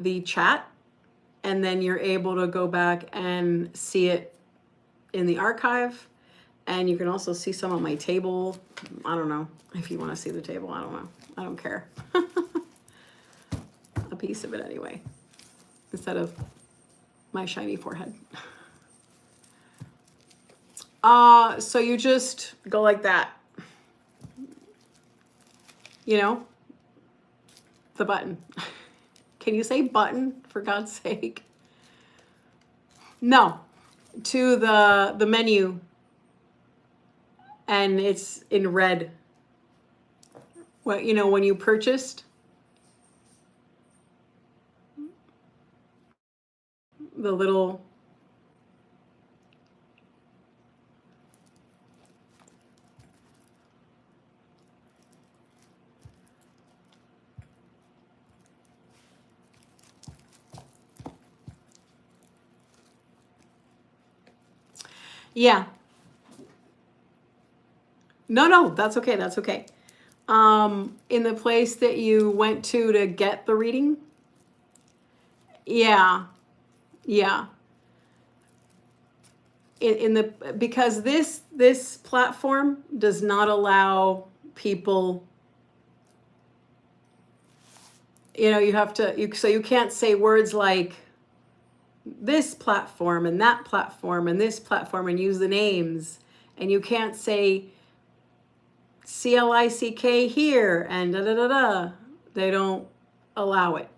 the chat, and then you're able to go back and see it in the archive. And you can also see some on my table. I don't know if you want to see the table. I don't know. I don't care. A piece of it anyway, instead of my shiny forehead. So you just go like that. You know, the button. Can you say button, for God's sake? No, to the menu, and it's in red. What, you know, when you purchased the little, yeah. No, that's okay. That's okay. In the place that you went to get the reading. Yeah. Yeah. In the, because this platform does not allow people, you know, you have to, so you can't say words like this platform and that platform and this platform and use the names, and you can't say CLICK here and da da da da. They don't allow it.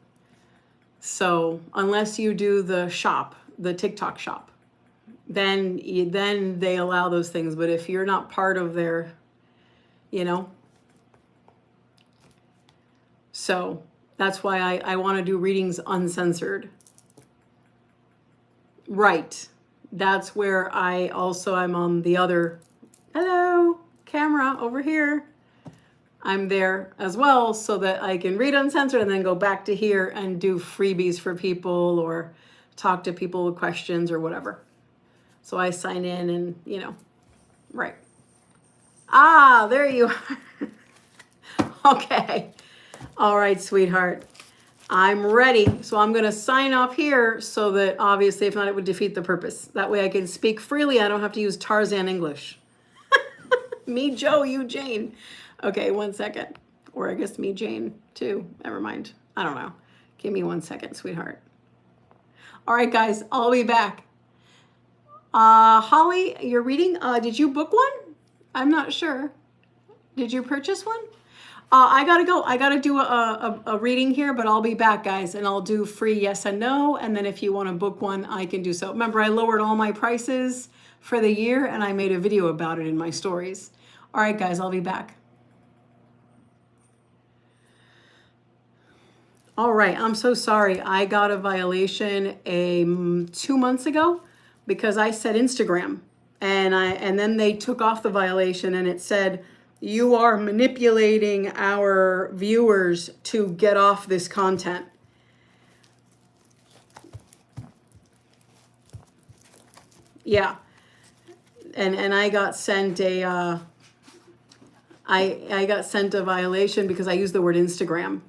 So unless you do the shop, the TikTok shop, then they allow those things. But if you're not part of their, you know, so that's why I want to do readings uncensored. Right. That's where I'm on the other, hello, camera over here. I'm there as well, so that I can read uncensored and then go back to here and do freebies for people or talk to people with questions or whatever. So I sign in and, you know, right. Ah, there you are. Okay. All right, sweetheart. I'm ready. So I'm going to sign off here so that obviously, if not, it would defeat the purpose. That way I can speak freely. I don't have to use Tarzan English. Me, Joe, you, Jane. Okay, 1 second. Or I guess me, Jane, too. Never mind. I don't know. Give me 1 second, sweetheart. All right, guys, I'll be back. Holly, you're reading. Did you book one? I'm not sure. Did you purchase one? I gotta go. I gotta do a reading here, but I'll be back, guys, and I'll do free yes and no. And then if you want to book one, I can do so. Remember, I lowered all my prices for the year, and I made a video about it in my stories. All right, guys, I'll be back. All right, I'm so sorry. I got a violation 2 months ago because I said Instagram, and then they took off the violation, and it said, you are manipulating our viewers to get off this content. Yeah. And I got sent a I got sent a violation because I used the word Instagram.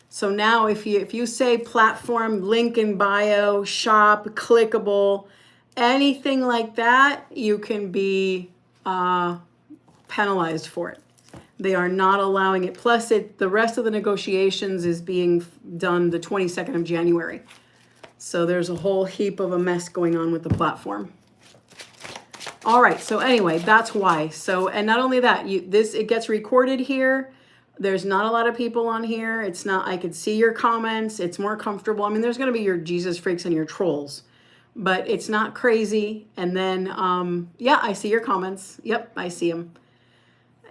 So now if you say platform, link in bio, shop, clickable, anything like that, you can be penalized for it. They are not allowing it. Plus, the rest of the negotiations is being done the 22nd of January. So there's a whole heap of a mess going on with the platform. All right. So anyway, that's why. So, and not only that, it gets recorded here. There's not a lot of people on here. It's not. I could see your comments. It's more comfortable. I mean, there's going to be your Jesus freaks and your trolls, but it's not crazy. And then, yeah, I see your comments. Yep, I see them.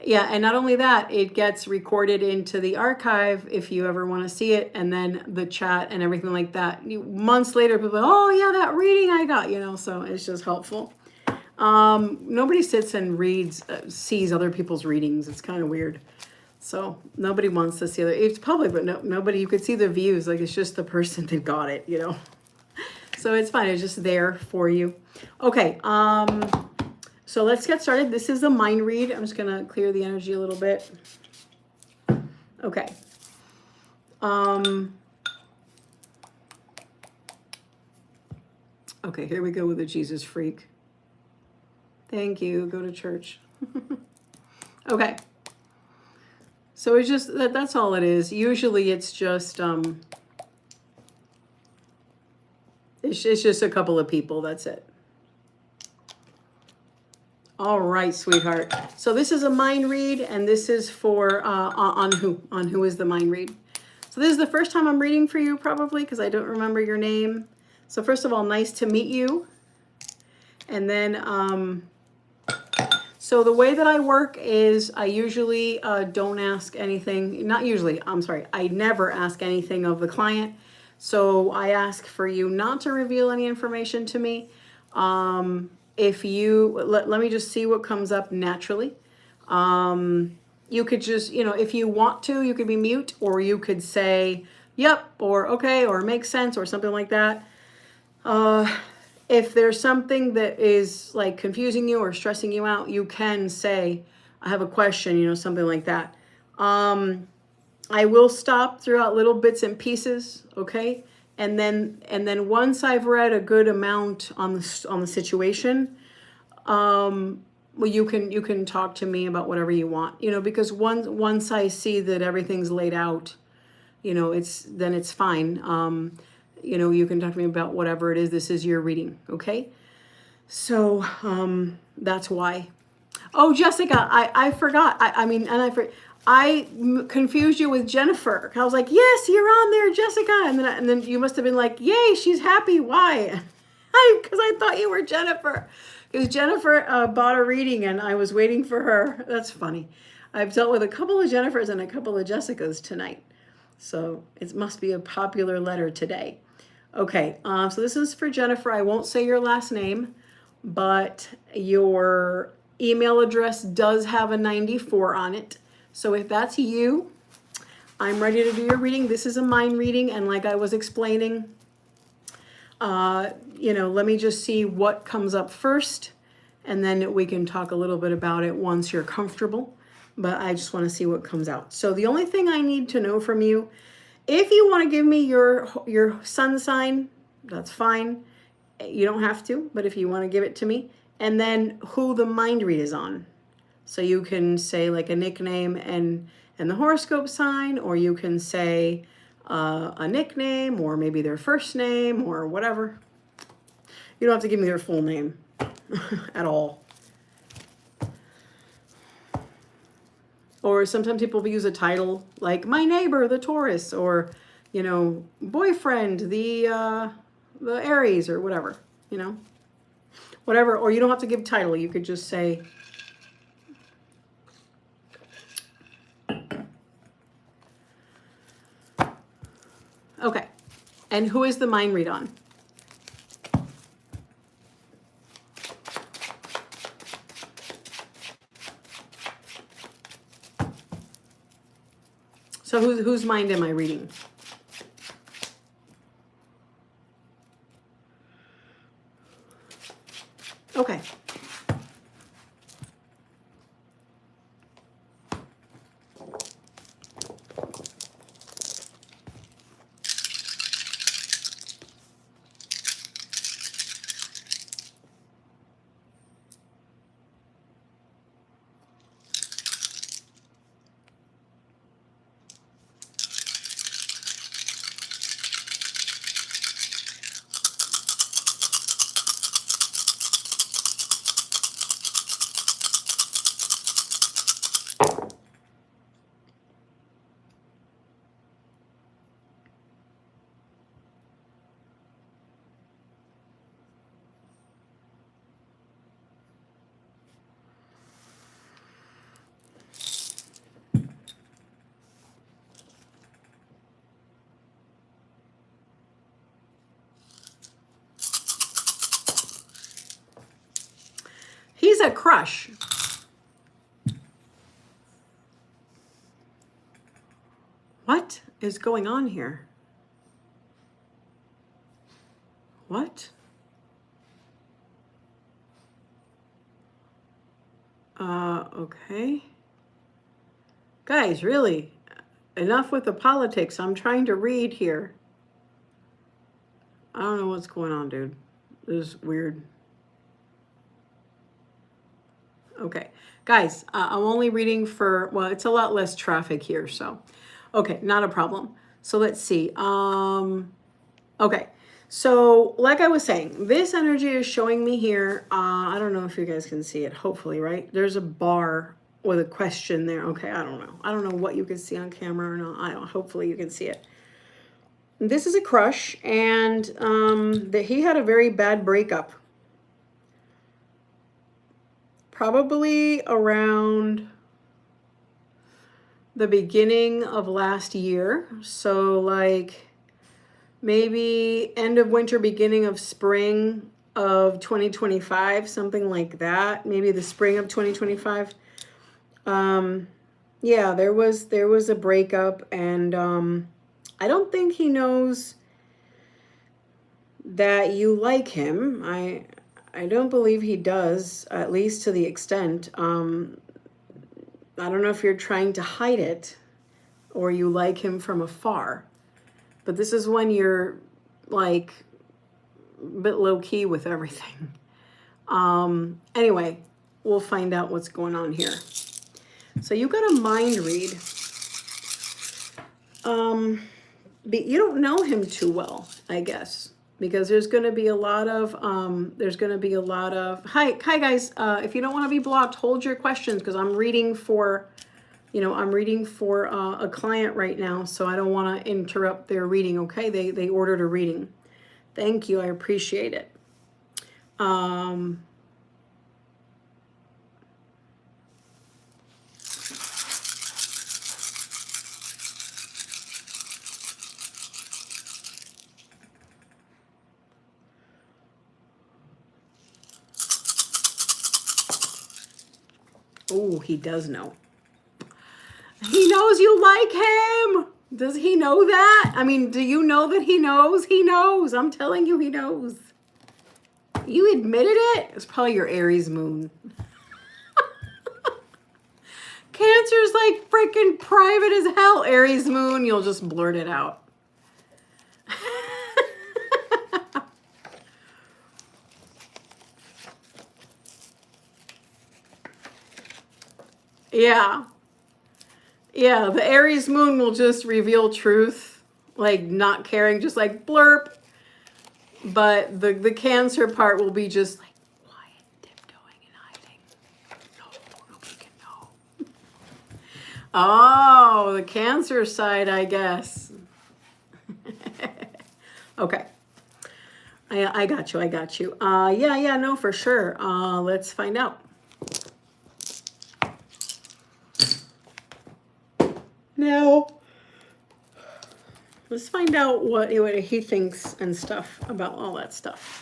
Yeah, and not only that, it gets recorded into the archive if you ever want to see it, and then the chat and everything like that. Months later, people, oh yeah, that reading I got, you know, so it's just helpful. Nobody sits and sees other people's readings. It's kind of weird. So nobody wants to see it's public, but nobody, you could see the views, like it's just the person that got it, you know. So it's fine, it's just there for you. Okay, so let's get started. This is a mind read. I'm just gonna clear the energy a little bit. Okay. Okay, here we go with the Jesus freak. Thank you. Go to church. Okay. So it's just that's all it is. Usually it's just it's just a couple of people, that's it. All right, sweetheart. So this is a mind read, and this is for on who is the mind read. So this is the first time I'm reading for you, probably, because I don't remember your name. So first of all, nice to meet you. And then, so the way that I work is I usually don't ask anything, not usually, I'm sorry, I never ask anything of the client. So I ask for you not to reveal any information to me. If you, let me just see what comes up naturally. You could just, if you want to, you could be mute, or you could say, yep, or okay, or makes sense, or something like that. If there's something that is like confusing you or stressing you out, you can say, I have a question, something like that. I will stop throughout little bits and pieces, okay? And then once I've read a good amount on the situation, well, you can talk to me about whatever you want, because once I see that everything's laid out, it's fine. You can talk to me about whatever it is. This is your reading, okay? So that's why. Oh, Jessica, I forgot. I confused you with Jennifer. I was like, yes, you're on there, Jessica. And then you must have been like, yay, she's happy. Why? Because I thought you were Jennifer. Because Jennifer bought a reading and I was waiting for her. That's funny. I've dealt with a couple of Jennifers and a couple of Jessicas tonight. So it must be a popular letter today. Okay, so this is for Jennifer. I won't say your last name, but your email address does have a 94 on it. So if that's you, I'm ready to do your reading. This is a mind reading, and like I was explaining, let me just see what comes up first, and then we can talk a little bit about it once you're comfortable. But I just want to see what comes out. So the only thing I need to know from you, if you want to give me your sun sign, that's fine. You don't have to, but if you want to give it to me, and then who the mind read is on. So you can say like a nickname and the horoscope sign, or you can say a nickname, or maybe their first name, or whatever. You don't have to give me their full name at all. Or sometimes people use a title like my neighbor, the Taurus, or, boyfriend, the Aries, or whatever, whatever. Or you don't have to give title. You could just say, okay. And who is the mind read on? So whose mind am I reading? Okay. He's a crush. What is going on here? What? Okay. Guys, really, enough with the politics. I'm trying to read here. I don't know what's going on, dude. This is weird. Okay, guys, I'm only reading for, well, it's a lot less traffic here, so, okay, not a problem. So let's see. Okay, so like I was saying, this energy is showing me here. I don't know if you guys can see it, hopefully, right? There's a bar with a question there. Okay, I don't know. I don't know what you can see on camera or not. I don't, hopefully you can see it. This is a crush, and that he had a very bad breakup. Probably around the beginning of last year. So like maybe end of winter, beginning of spring of 2025, something like that. Maybe the spring of 2025. Yeah, there was a breakup, and I don't think he knows that you like him. I don't believe he does, at least to the extent. I don't know if you're trying to hide it or you like him from afar. But this is when you're like a bit low key with everything. Anyway, we'll find out what's going on here. So you got a mind read. You don't know him too well, I guess, because there's going to be a lot of hi guys, if you don't want to be blocked, hold your questions, because I'm reading for a client right now, so I don't want to interrupt their reading. Okay, they ordered a reading. Thank you, I appreciate it. Oh, he does know. He knows you like him. Does he know that? I mean, do you know that he knows? He knows. I'm telling you, he knows. You admitted it? It's probably your Aries moon. Cancer's like freaking private as hell. Aries moon, you'll just blurt it out. Yeah. Yeah, the Aries moon will just reveal truth, like not caring, just like blurp. But the Cancer part will be just like quiet, tiptoeing and hiding. No, nobody can know. Oh, the Cancer side, I guess. Okay. I got you. Yeah, no, for sure. Let's find out. Now, let's find out what he thinks and stuff about all that stuff.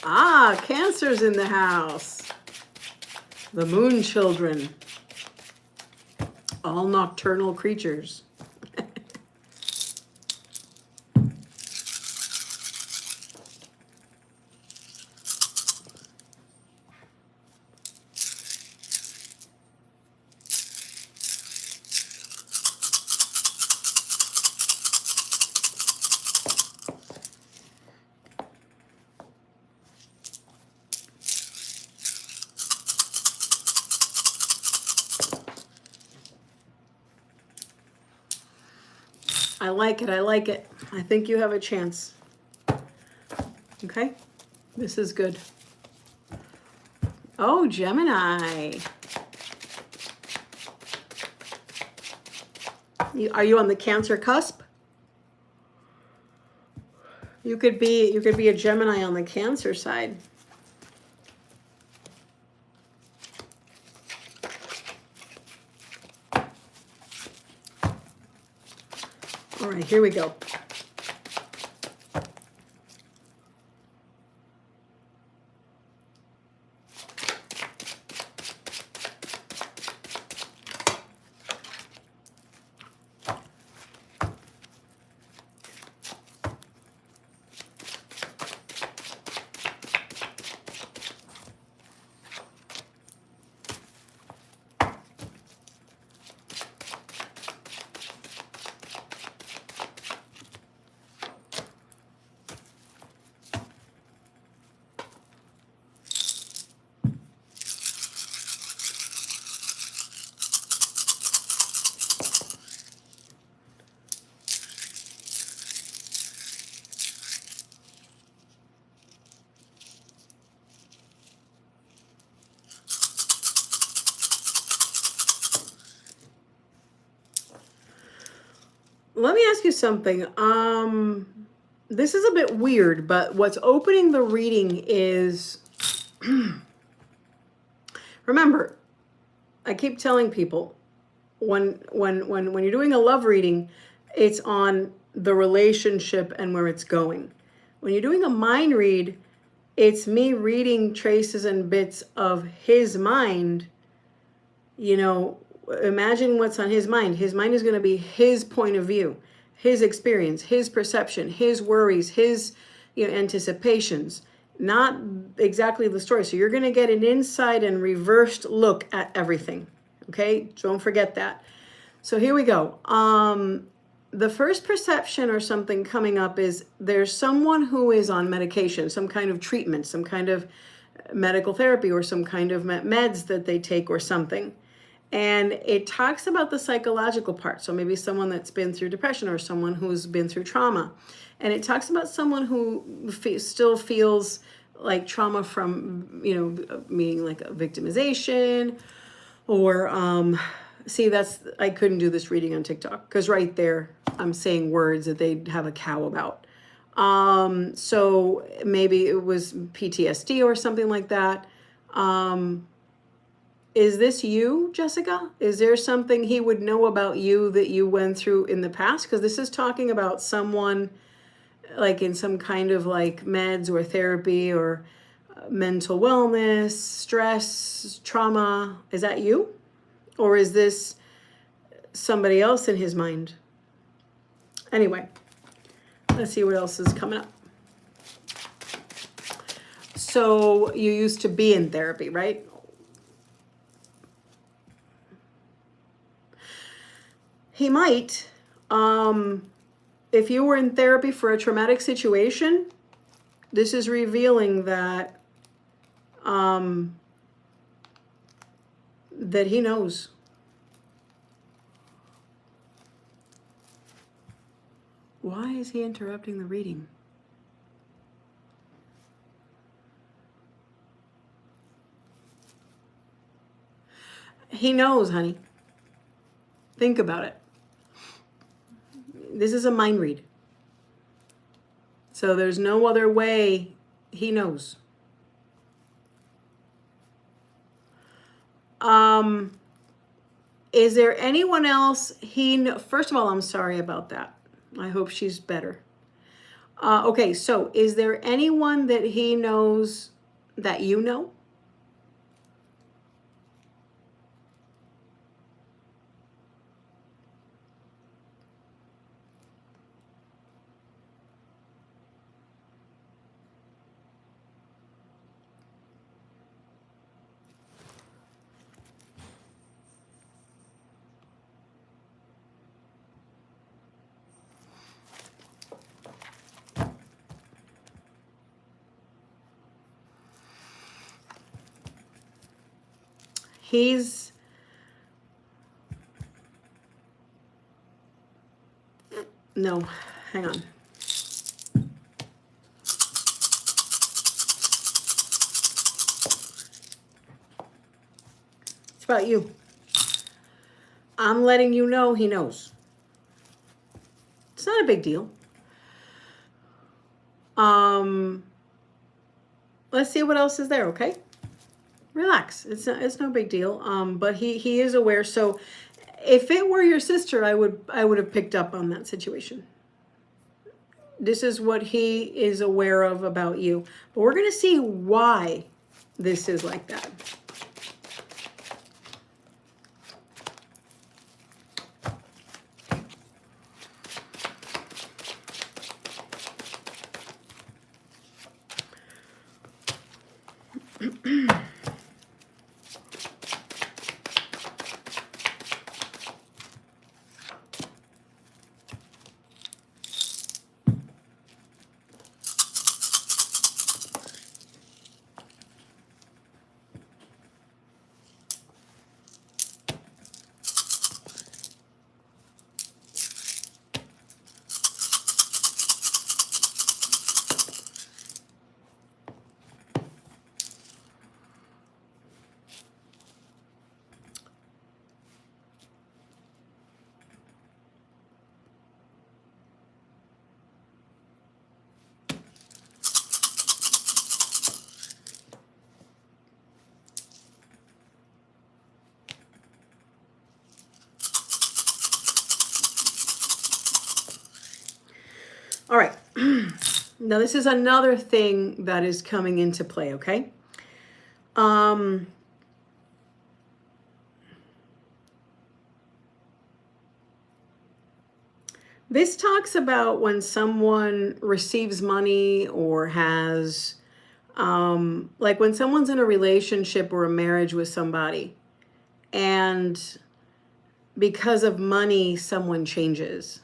Ah, Cancer's in the house. The moon children. All nocturnal creatures. I like it. I think you have a chance. Okay, this is good. Oh, Gemini. Are you on the Cancer cusp? You could be a Gemini on the Cancer side. All right, here we go. let me ask you something. This is a bit weird, but what's opening the reading is, remember, I keep telling people, when you're doing a love reading, it's on the relationship and where it's going. When you're doing a mind read, it's me reading traces and bits of his mind. You know, imagine what's on his mind. His mind is going to be his point of view, his experience, his perception, his worries, his anticipations, not exactly the story. So you're going to get an inside and reversed look at everything. Okay, don't forget that. So here we go. The first perception or something coming up is there's someone who is on medication, some kind of treatment, some kind of medical therapy, or some kind of meds that they take or something. And it talks about the psychological part. So maybe someone that's been through depression or someone who's been through trauma. And it talks about someone who still feels like trauma from, meaning like a victimization or, see, I couldn't do this reading on TikTok because right there I'm saying words that they'd have a cow about. So maybe it was PTSD or something like that. Is this you, Jessica? Is there something he would know about you that you went through in the past? Because this is talking about someone like in some kind of like meds or therapy or mental wellness, stress, trauma. Is that you? Or is this somebody else in his mind? Anyway, let's see what else is coming up. So you used to be in therapy, right? He might. If you were in therapy for a traumatic situation, this is revealing that that he knows. Why is he interrupting the reading? He knows, honey. Think about it. This is a mind read. So there's no other way. He knows. Is there anyone else first of all, I'm sorry about that. I hope she's better. Okay, so is there anyone that he knows that you know? No, hang on. It's about you. I'm letting you know he knows. It's not a big deal. Let's see what else is there, okay? Relax. It's no big deal. But he is aware. So if it were your sister, I would have picked up on that situation. This is what he is aware of about you. But we're going to see why this is like that. All right. Now this is another thing that is coming into play, okay? This talks about when someone receives money or has, like when someone's in a relationship or a marriage with somebody, and because of money, someone changes.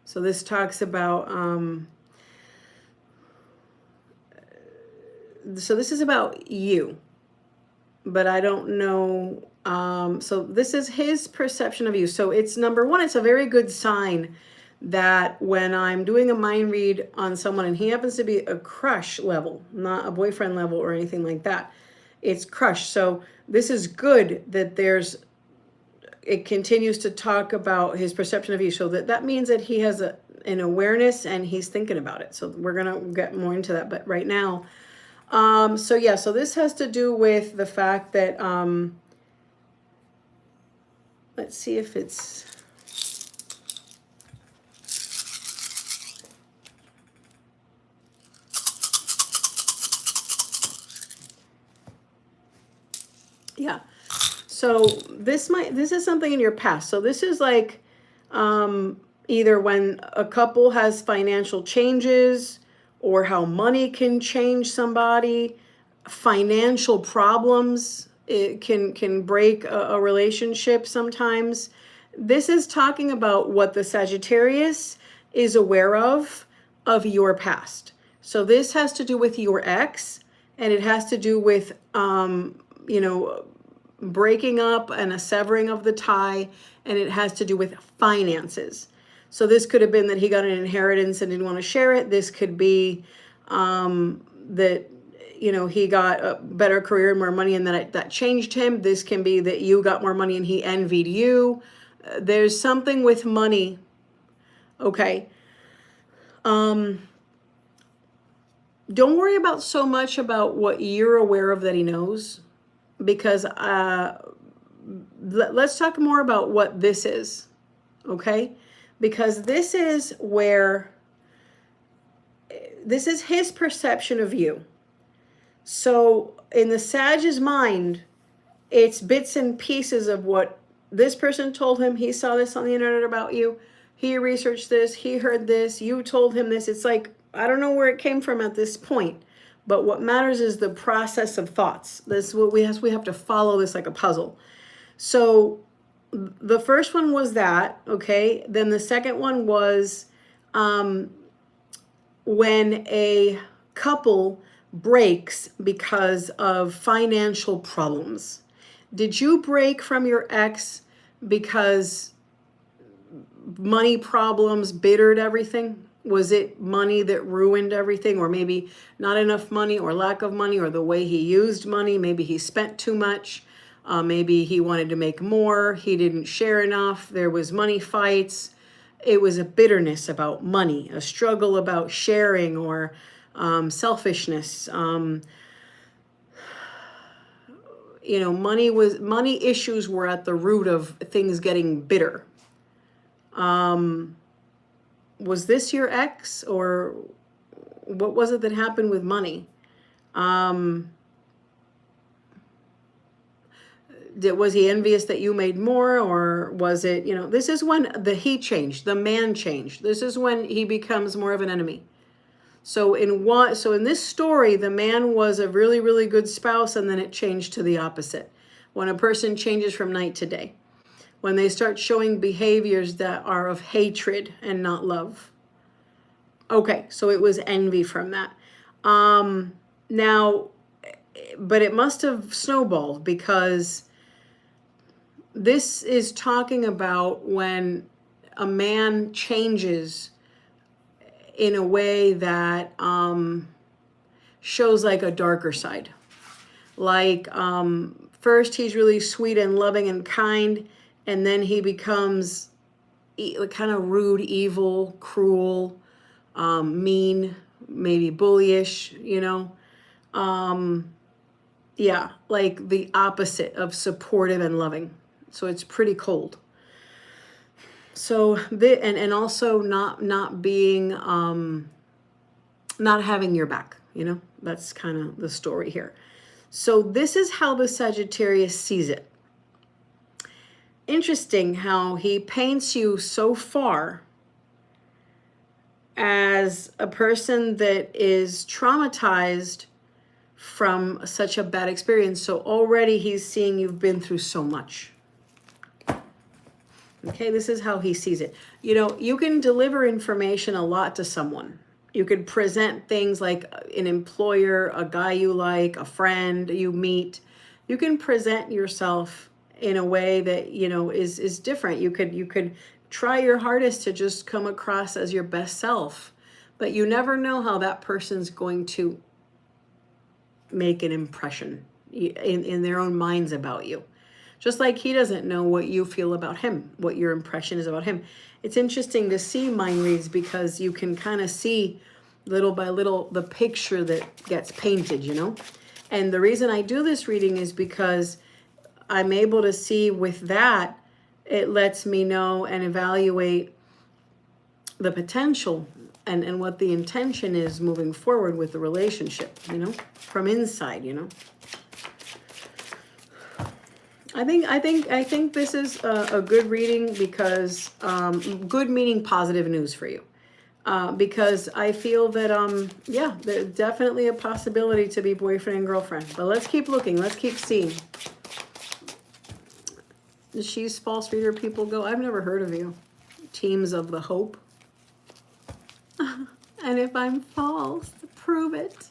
So this talks about, so this is about you, but I don't know. So this is his perception of you. So it's number one, it's a very good sign that when I'm doing a mind read on someone and he happens to be a crush level, not a boyfriend level or anything like that, it's crush. So this is good that it continues to talk about his perception of you. So that means that he has an awareness and he's thinking about it. So we're going to get more into that. But right now, so yeah, so this has to do with the fact that, let's see if it's, yeah. So this is something in your past. So this is like, either when a couple has financial changes or how money can change somebody, financial problems, it can break a relationship sometimes. This is talking about what the Sagittarius is aware of your past. So this has to do with your ex, and it has to do with, you know, breaking up and a severing of the tie, and it has to do with finances. So this could have been that he got an inheritance and didn't want to share it. This could be that, you know, he got a better career and more money and that changed him. This can be that you got more money and he envied you. There's something with money. Okay. Don't worry about so much about what you're aware of that he knows, because let's talk more about what this is, okay? Because this is his perception of you. So in the Sag's mind, it's bits and pieces of what this person told him. He saw this on the internet about you. He researched this. He heard this. You told him this. It's like, I don't know where it came from at this point. But what matters is the process of thoughts. This is what we have to follow this like a puzzle. So the first one was that, okay? Then the second one was when a couple breaks because of financial problems. Did you break from your ex because money problems bittered everything? Was it money that ruined everything, or maybe not enough money, or lack of money, or the way he used money? Maybe he spent too much. Maybe he wanted to make more. He didn't share enough. There was money fights. It was a bitterness about money, a struggle about sharing, or selfishness. You know, money issues were at the root of things getting bitter. Was this your ex, or what was it that happened with money? Was he envious that you made more, or was it, you know, this is when he changed, the man changed. This is when he becomes more of an enemy. So in this story, the man was a really, really good spouse, and then it changed to the opposite. When a person changes from night to day, when they start showing behaviors that are of hatred and not love. Okay, so it was envy from that. Now, but it must have snowballed, because this is talking about when a man changes in a way that shows like a darker side. Like first he's really sweet and loving and kind, and then he becomes kind of rude, evil, cruel, mean, maybe bullyish, you know. Yeah, like the opposite of supportive and loving. So it's pretty cold. So and also not being not having your back, you know, that's kind of the story here. So this is how the Sagittarius sees it. Interesting how he paints you so far as a person that is traumatized from such a bad experience. So already he's seeing you've been through so much. Okay, this is how he sees it. You know, you can deliver information a lot to someone. You could present things like an employer, a guy you like, a friend you meet. You can present yourself in a way that, you know, is different. You could try your hardest to just come across as your best self, but you never know how that person's going to make an impression in their own minds about you. Just like he doesn't know what you feel about him, what your impression is about him. It's interesting to see mind reads because you can kind of see little by little the picture that gets painted, you know? And the reason I do this reading is because I'm able to see with that, it lets me know and evaluate the potential and what the intention is moving forward with the relationship, you know, from inside, you know. I think this is a good reading because good meaning positive news for you. Because I feel that yeah, there's definitely a possibility to be boyfriend and girlfriend. But let's keep looking. Let's keep seeing. She's false reader people go, I've never heard of you. Teams of the hope. And if I'm false, prove it.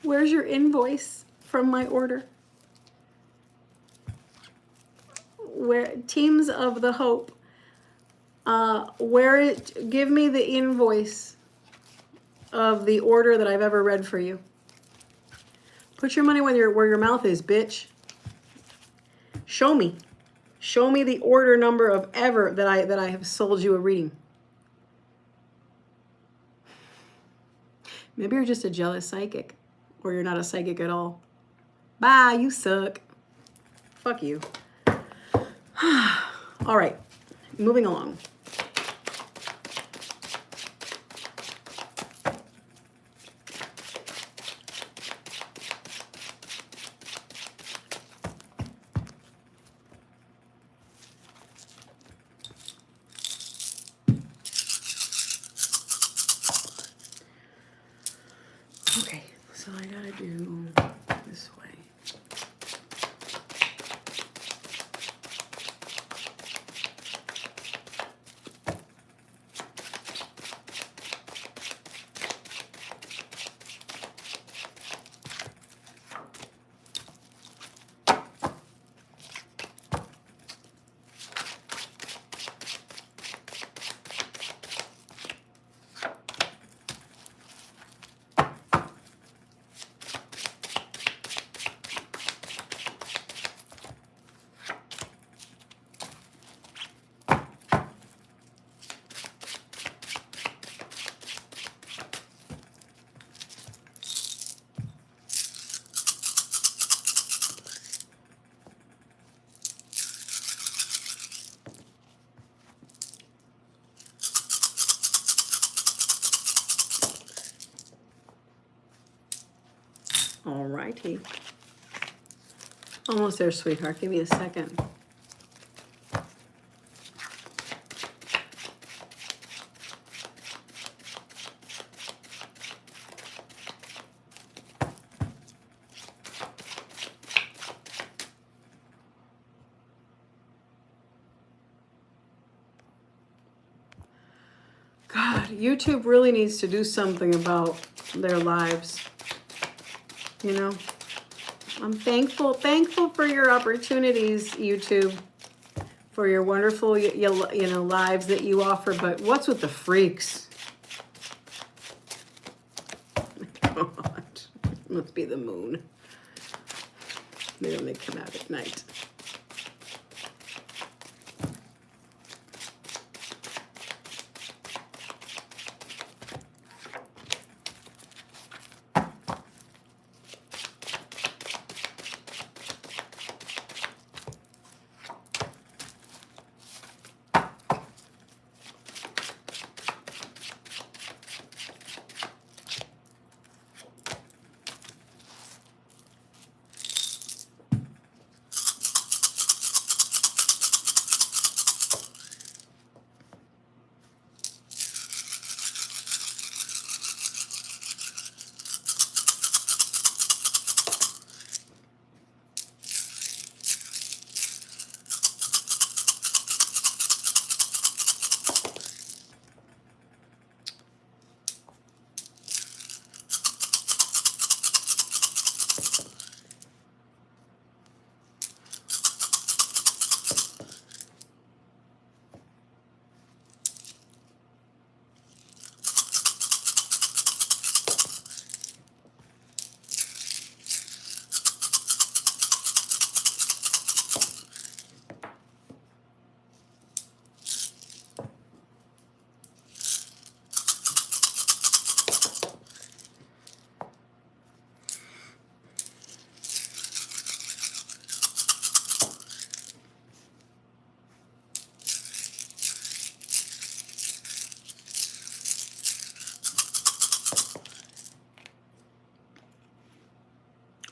Where's your invoice from my order? Where teams of the hope, give me the invoice of the order that I've ever read for you. Put your money where your mouth is, bitch. Show me the order number of ever that I have sold you a reading. Maybe you're just a jealous psychic, or you're not a psychic at all. Bye, you suck. Fuck you. All right, moving along. Okay, so I gotta do this way. All righty. Almost there, sweetheart. Give me a second. God, YouTube really needs to do something about their lives. You know, I'm thankful for your opportunities, YouTube, for your wonderful, you know, lives that you offer. But what's with the freaks? God, must be the moon. They only come out at night.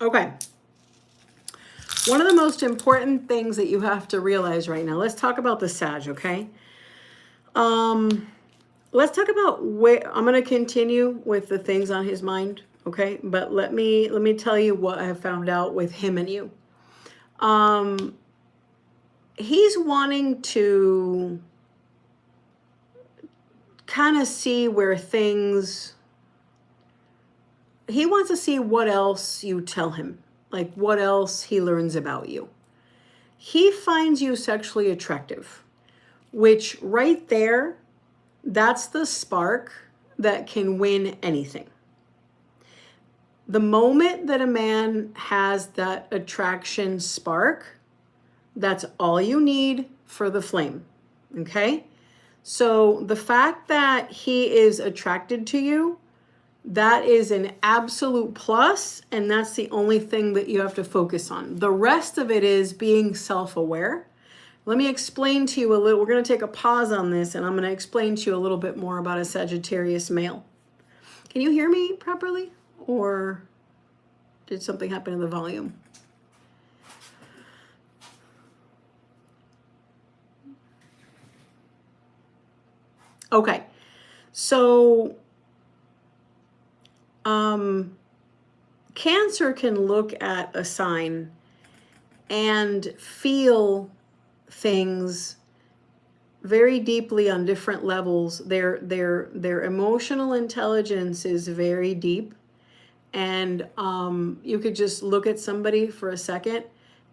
Okay. One of the most important things that you have to realize right now, let's talk about the Sag, okay? Let's talk about where I'm going to continue with the things on his mind, okay? But let me tell you what I have found out with him and you. He's wanting to kind of see where things, he wants to see what else you tell him, like what else he learns about you. He finds you sexually attractive, which right there, that's the spark that can win anything. The moment that a man has that attraction spark, that's all you need for the flame, okay? So the fact that he is attracted to you, that is an absolute plus, and that's the only thing that you have to focus on. The rest of it is being self-aware. Let me explain to you a little, we're going to take a pause on this, and I'm going to explain to you a little bit more about a Sagittarius male. Can you hear me properly? Or did something happen in the volume? Okay, so Cancer can look at a sign and feel things very deeply on different levels. Their emotional intelligence is very deep, and you could just look at somebody for a second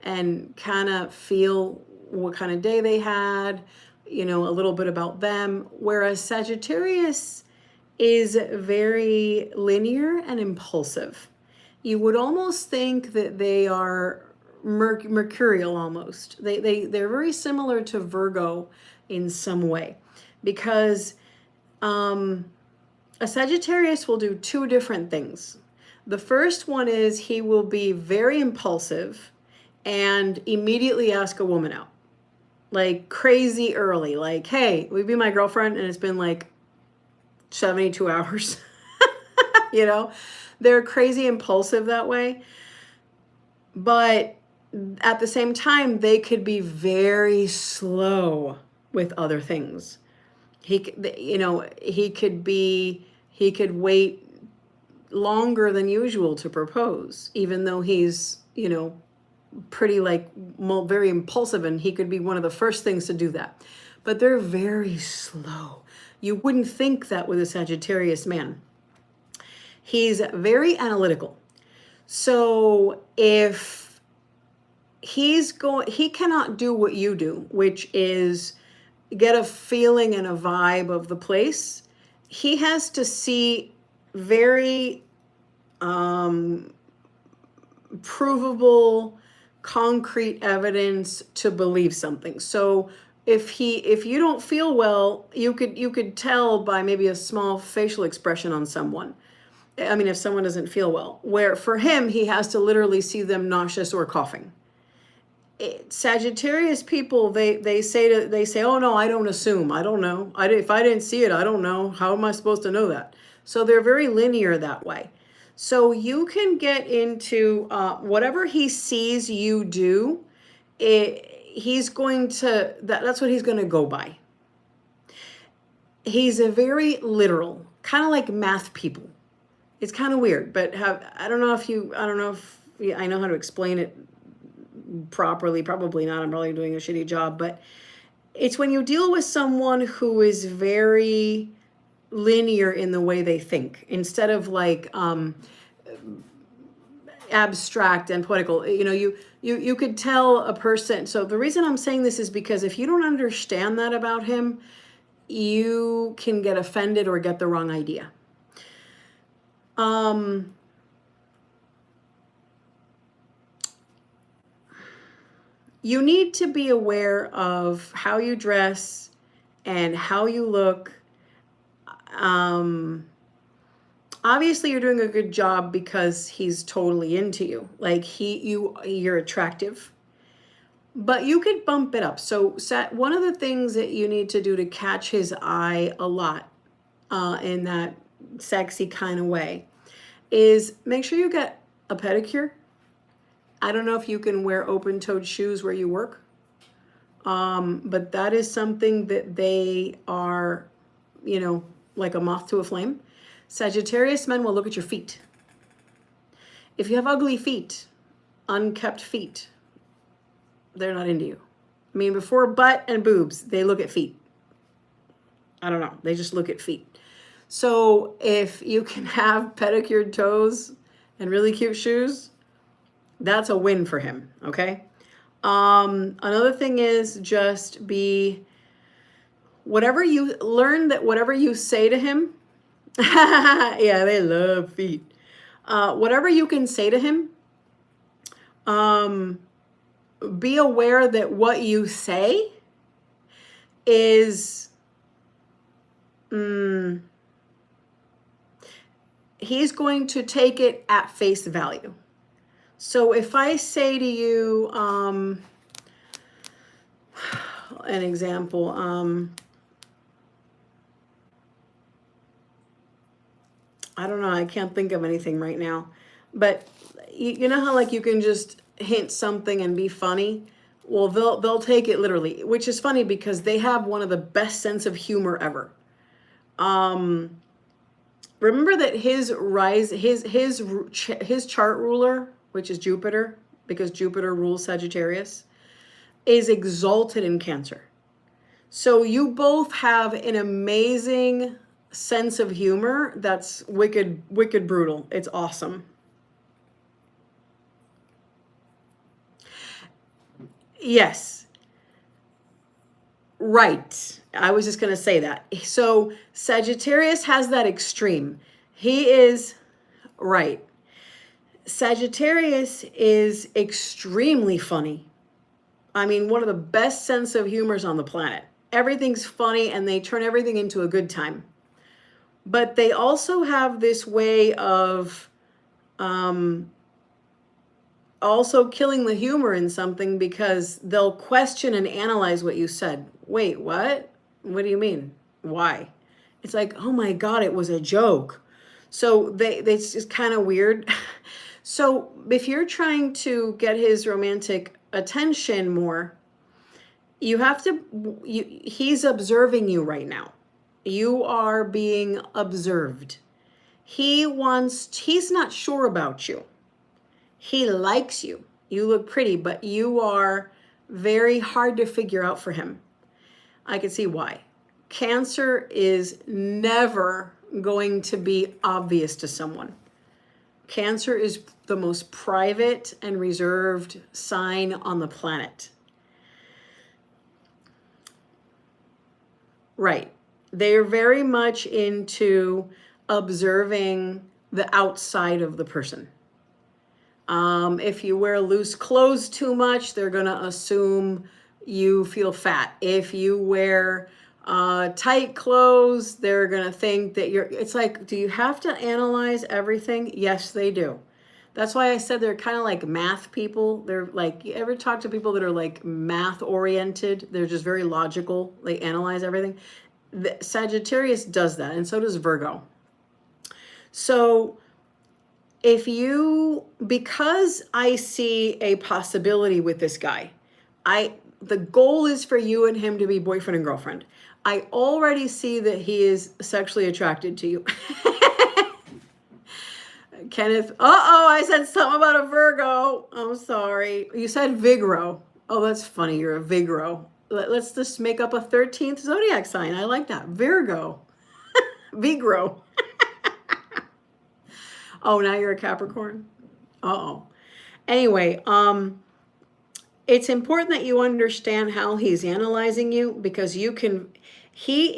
and kind of feel what kind of day they had, you know, a little bit about them. Whereas Sagittarius is very linear and impulsive. You would almost think that they are mercurial almost. They're very similar to Virgo in some way, because a Sagittarius will do two different things. The first one is he will be very impulsive and immediately ask a woman out, like crazy early, like, hey, will you be my girlfriend? And it's been like 72 hours. You know, they're crazy impulsive that way. But at the same time, they could be very slow with other things. He could wait longer than usual to propose, even though he's, you know, pretty like very impulsive, and he could be one of the first things to do that. But they're very slow. You wouldn't think that with a Sagittarius man. He's very analytical. So if he cannot do what you do, which is get a feeling and a vibe of the place. He has to see very provable, concrete evidence to believe something. So if you don't feel well, you could tell by maybe a small facial expression on someone. I mean, if someone doesn't feel well, where for him, he has to literally see them nauseous or coughing. Sagittarius people, they say, oh no, I don't assume. I don't know. If I didn't see it, I don't know. How am I supposed to know that? So they're very linear that way. So you can get into whatever he sees you do, he's going to, that's what he's going to go by. He's a very literal, kind of like math people. It's kind of weird, but I don't know if I know how to explain it properly. Probably not. I'm probably doing a shitty job, but it's when you deal with someone who is very linear in the way they think, instead of like abstract and poetical. You know, you could tell a person. So the reason I'm saying this is because if you don't understand that about him, you can get offended or get the wrong idea. You need to be aware of how you dress and how you look. Obviously you're doing a good job because he's totally into you. Like you're attractive, but you could bump it up. So one of the things that you need to do to catch his eye a lot in that sexy kind of way is make sure you get a pedicure I don't know if you can wear open-toed shoes where you work, but that is something that they are, you know, like a moth to a flame. Sagittarius men will look at your feet. If you have ugly feet, unkept feet, they're not into you. I mean, before butt and boobs, they look at feet. I don't know. They just look at feet. So if you can have pedicured toes and really cute shoes, that's a win for him, okay? Another thing is just be, whatever you say to him, yeah, they love feet. Whatever you can say to him, be aware that what you say is, he's going to take it at face value. So if I say to you, an example, I don't know, I can't think of anything right now, but you know how like you can just hint something and be funny? Well, they'll take it literally, which is funny because they have one of the best sense of humor ever. Remember that his chart ruler, which is Jupiter, because Jupiter rules Sagittarius, is exalted in Cancer. So you both have an amazing sense of humor that's wicked brutal. It's awesome. Yes. Right. I was just going to say that. So Sagittarius has that extreme. He is right. Sagittarius is extremely funny. I mean, one of the best sense of humors on the planet. Everything's funny and they turn everything into a good time. But they also have this way of also killing the humor in something because they'll question and analyze what you said. Wait, what? What do you mean? Why? It's like, oh my God, it was a joke. So it's just kind of weird. So if you're trying to get his romantic attention more, you have to, he's observing you right now. You are being observed. He's not sure about you. He likes you. You look pretty, but you are very hard to figure out for him. I can see why. Cancer is never going to be obvious to someone. Cancer is the most private and reserved sign on the planet. Right. They're very much into observing the outside of the person. If you wear loose clothes too much, they're going to assume you feel fat. If you wear tight clothes, they're going to think that it's like, do you have to analyze everything? Yes, they do. That's why I said they're kind of like math people. They're like, you ever talk to people that are like math oriented? They're just very logical. They analyze everything. The Sagittarius does that, and so does Virgo. So because I see a possibility with this guy, the goal is for you and him to be boyfriend and girlfriend. I already see that he is sexually attracted to you. Kenneth, I said something about a Virgo. I'm sorry. You said Vigro. Oh, that's funny. You're a Vigro. Let's just make up a 13th zodiac sign. I like that. Virgo. Vigro. Oh, now you're a Capricorn? Uh-oh. Anyway, it's important that you understand how he's analyzing you because he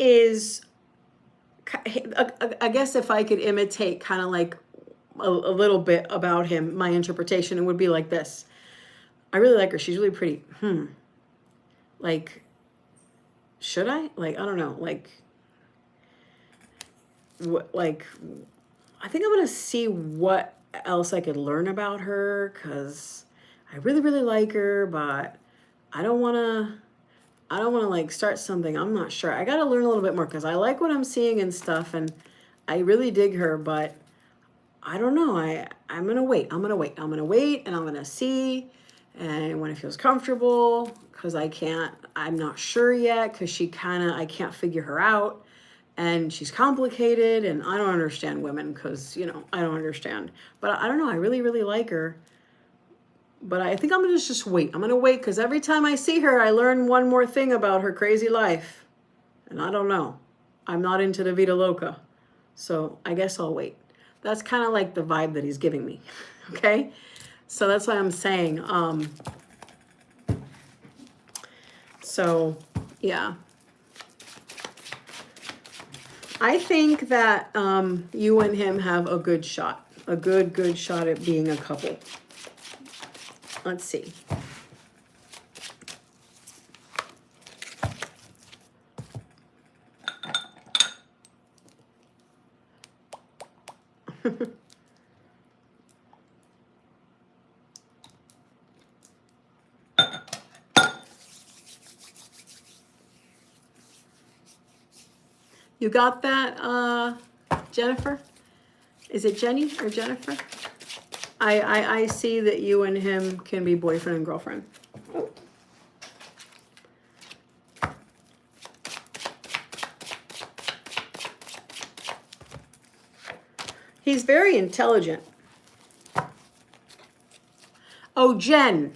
is, I guess if I could imitate kind of like a little bit about him, my interpretation, it would be like this. I really like her. She's really pretty. Like, should I? Like, I don't know. Like, I think I'm going to see what else I could learn about her because I really, really like her, but I don't want to like start something. I'm not sure. I got to learn a little bit more because I like what I'm seeing and stuff and I really dig her, but I don't know. I'm gonna wait. I'm gonna wait. I'm gonna wait, and I'm gonna see, and when it feels comfortable, because I'm not sure yet, because I can't figure her out, and she's complicated, and I don't understand women, because I don't understand. But I don't know. I really, really like her. But I think I'm gonna just wait. I'm gonna wait, because every time I see her, I learn one more thing about her crazy life, and I don't know. I'm not into the Vida Loca, so I guess I'll wait. That's kind of like the vibe that he's giving me. Okay, so that's why I'm saying. So yeah, I think that you and him have a good shot, a good shot at being a couple. Let's see. You got that, Jennifer? Is it Jenny or Jennifer? I see that you and him can be boyfriend and girlfriend. He's very intelligent. Oh, Jen.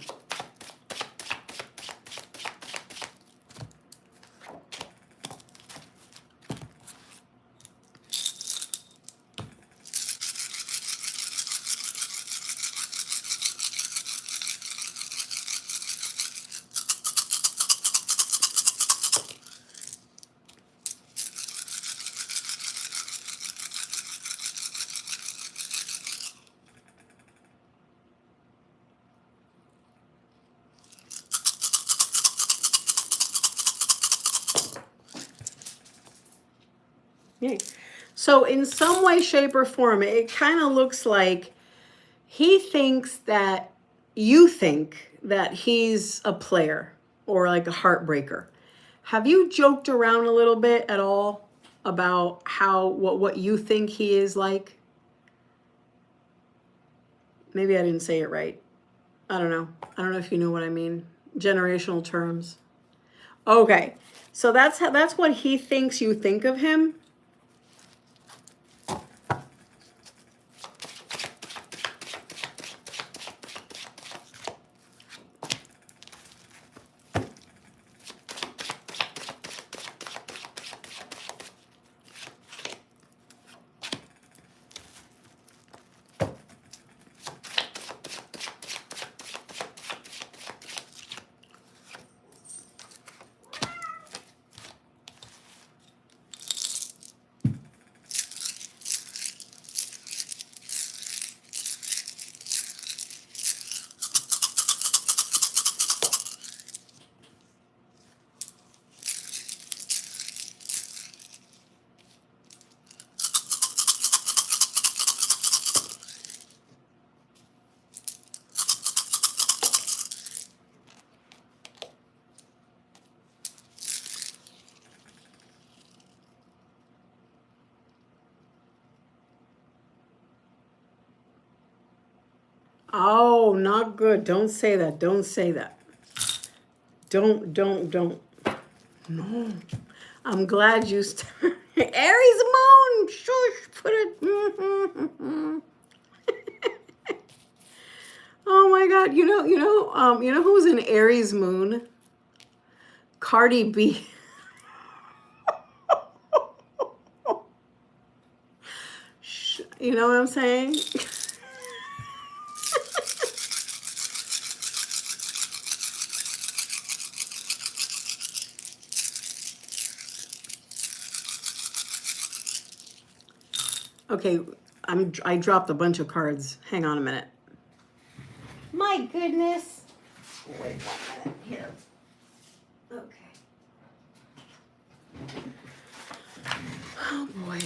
Yay. So in some way, shape, or form, it kind of looks like he thinks that you think that he's a player or like a heartbreaker. Have you joked around a little bit at all about what you think he is like? Maybe I didn't say it right. I don't know. I don't know if you know what I mean. Generational terms. Okay. So that's what he thinks you think of him. Oh, not good. Don't say that. Don't say that. Don't. No. I'm glad you Aries moon. Shush. Put it. Oh my God. You know who's an Aries moon? Cardi B. You know what I'm saying? Okay, I dropped a bunch of cards. Hang on a minute. My goodness. Wait 1 minute here. Okay. Oh boy.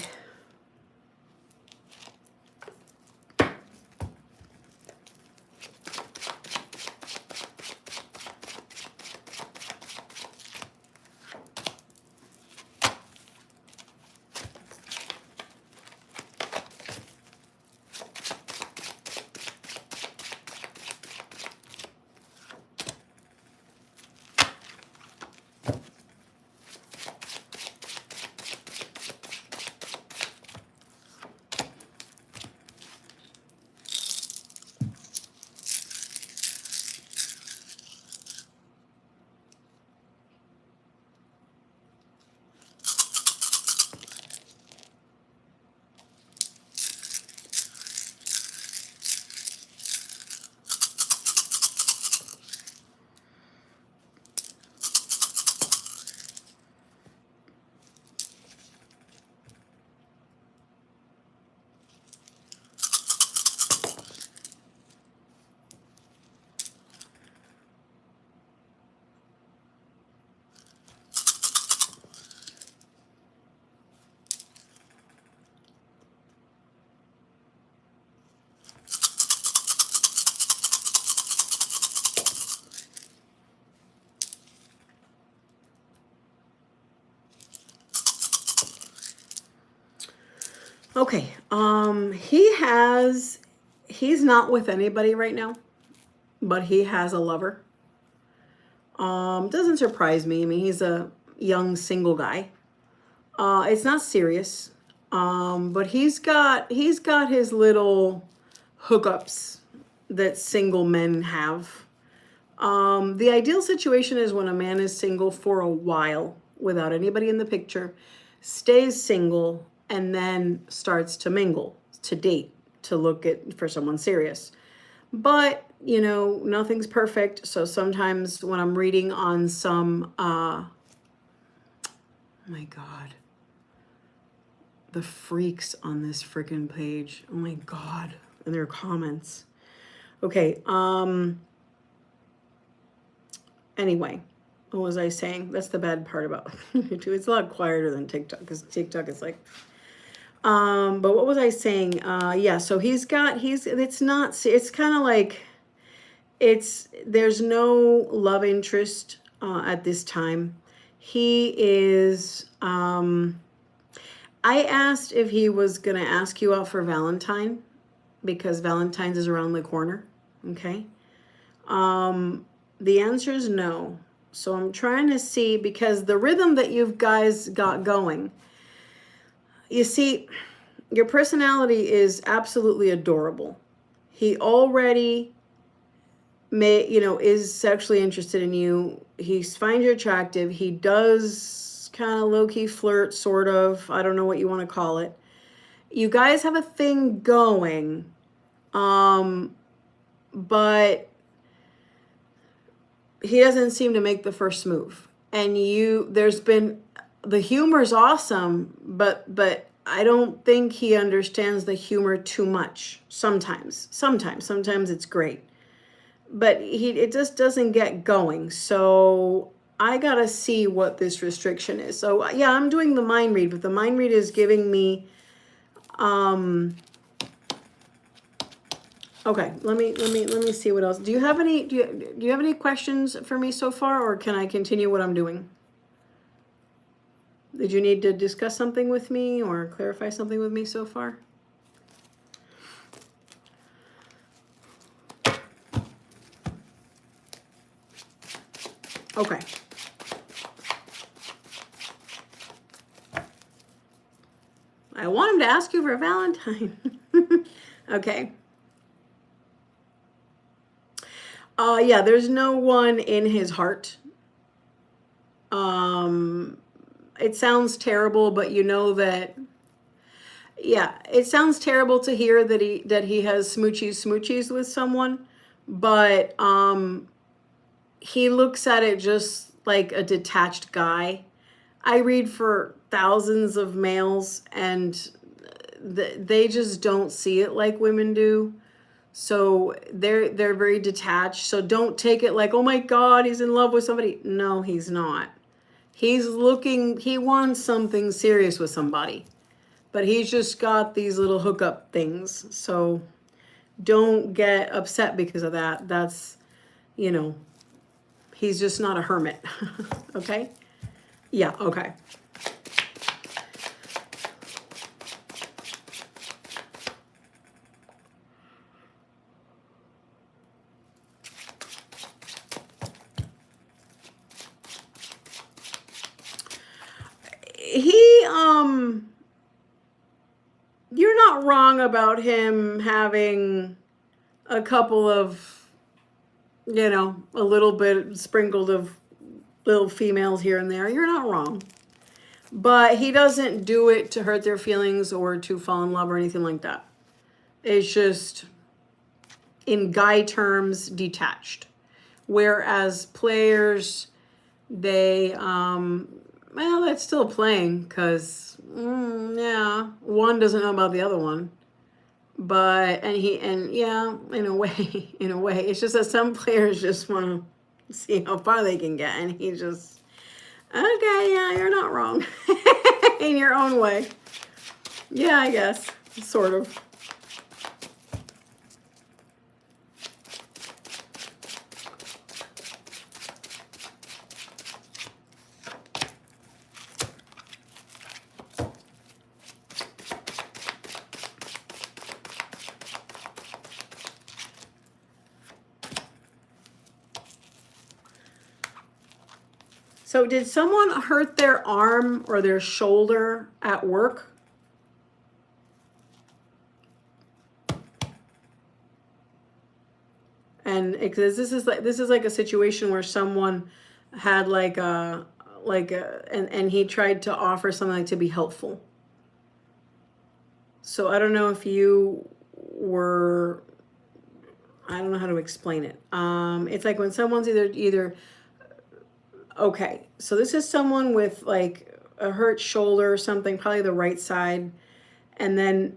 Okay, he's not with anybody right now, but he has a lover. Doesn't surprise me. I mean, he's a young single guy. It's not serious. But he's got his little hookups that single men have. The ideal situation is when a man is single for a while without anybody in the picture, stays single, and then starts to mingle, to date, to look at for someone serious. But, you know, nothing's perfect. So sometimes when I'm reading on some, oh my God, the freaks on this freaking page. Oh my God. And their comments. Okay. Anyway, what was I saying? That's the bad part about YouTube. It's a lot quieter than TikTok, because TikTok is like, but what was I saying? Yeah, so it's kind of like, there's no love interest at this time. He is, I asked if he was going to ask you out for Valentine, because Valentine's is around the corner. Okay. The answer is no. So I'm trying to see, because the rhythm that you guys got going, you see, your personality is absolutely adorable. He already is sexually interested in you. He finds you attractive. He does kind of low-key flirt, sort of. I don't know what you want to call it. You guys have a thing going, but he doesn't seem to make the first move. And the humor's awesome, but I don't think he understands the humor too much. Sometimes it's great, but it just doesn't get going. So I gotta see what this restriction is. So yeah, I'm doing the mind read, but the mind read is giving me, okay, let me see what else. Do you have any questions for me so far, or can I continue what I'm doing? Did you need to discuss something with me or clarify something with me so far? Okay. I want him to ask you for a Valentine. Okay. Yeah, there's no one in his heart. It sounds terrible, but you know that, yeah, it sounds terrible to hear that he has smoochies with someone, but he looks at it just like a detached guy. I read for thousands of males, and they just don't see it like women do. So they're very detached. So don't take it like, oh my God, he's in love with somebody. No, he's not. He wants something serious with somebody, but he's just got these little hookup things. So don't get upset because of that. That's, he's just not a hermit. Okay? Yeah, okay. You're not wrong about him having a couple of, a little bit sprinkled of little females here and there. You're not wrong. But he doesn't do it to hurt their feelings or to fall in love or anything like that. It's just, in guy terms, detached. Whereas players, they, well, that's still playing, because, yeah, one doesn't know about the other one. But, yeah, in a way, it's just that some players just want to see how far they can get. And he just, okay, yeah, you're not wrong. In your own way. Yeah, I guess, sort of. So did someone hurt their arm or their shoulder at work? And because this is like a situation where someone had and he tried to offer something like to be helpful. So I don't know if you were, I don't know how to explain it. It's like when someone's either okay, so this is someone with like a hurt shoulder or something, probably the right side, and then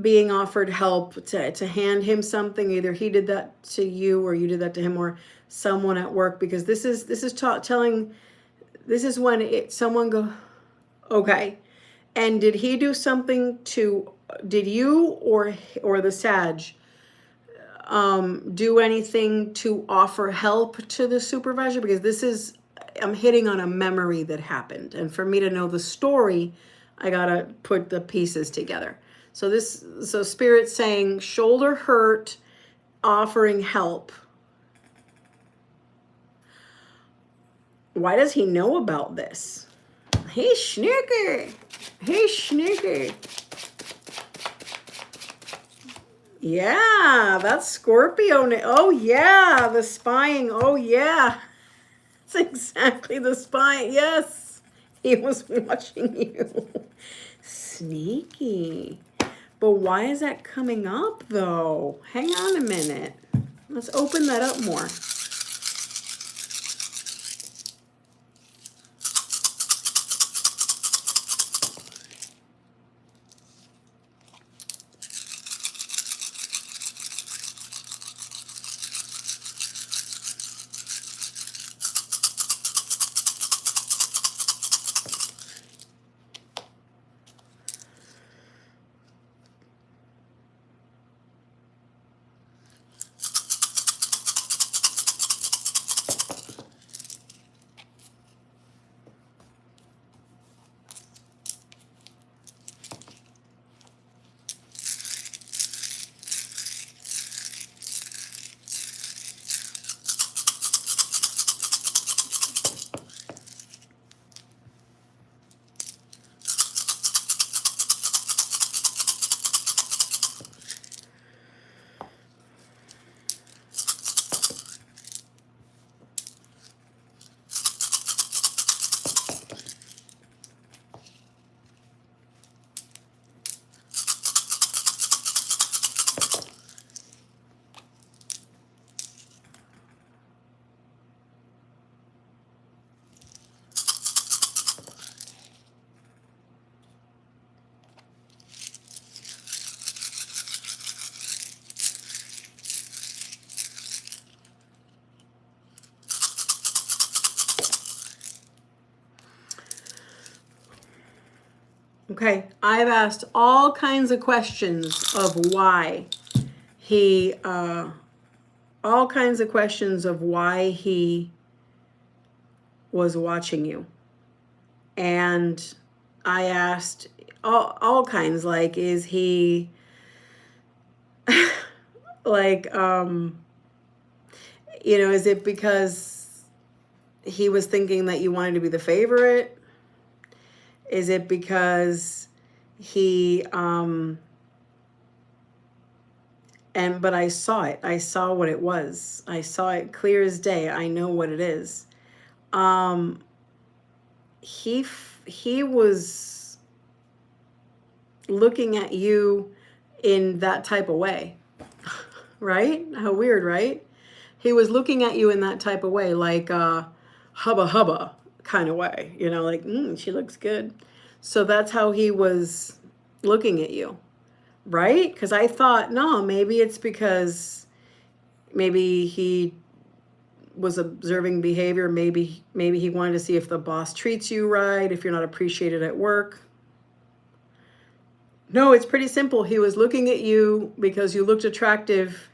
being offered help to hand him something. Either he did that to you or you did that to him, or someone at work, because this is telling, this is when someone go, okay. And did he do something to, did you or the Sag do anything to offer help to the supervisor? Because this is, I'm hitting on a memory that happened. And for me to know the story, I gotta put the pieces together. So Spirit's saying shoulder hurt, offering help. Why does he know about this? He's sneaky. He's sneaky. Yeah, that's Scorpio. Oh yeah, the spying. Oh yeah. It's exactly the spying. Yes. He was watching you. Sneaky. But why is that coming up though? Hang on a minute. Let's open that up more. Okay, I've asked all kinds of questions of why he, all kinds of questions of why he was watching you. And I asked all kinds, like, is he, like, is it because he was thinking that you wanted to be the favorite? Is it because he, but I saw it. I saw what it was. I saw it clear as day. I know what it is. He was looking at you in that type of way, right? How weird, right? He was looking at you in that type of way, like hubba hubba kind of way, like, she looks good. So that's how he was looking at you, right? Because I thought, no, maybe it's because maybe he was observing behavior. Maybe he wanted to see if the boss treats you right, if you're not appreciated at work. No, it's pretty simple. He was looking at you because you looked attractive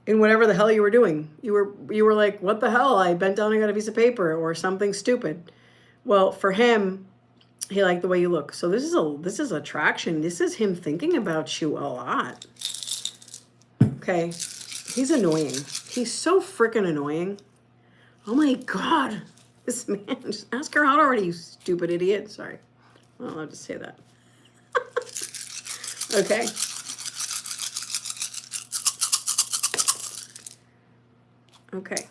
in whatever the hell you were doing. You were like, what the hell? I bent down and got a piece of paper or something stupid. Well, for him, he liked the way you look. So this is attraction. This is him thinking about you a lot. Okay. He's annoying. He's so freaking annoying. Oh my God. This man, just ask her out already, you stupid idiot. Sorry. I'm not allowed to say that. Okay. Okay.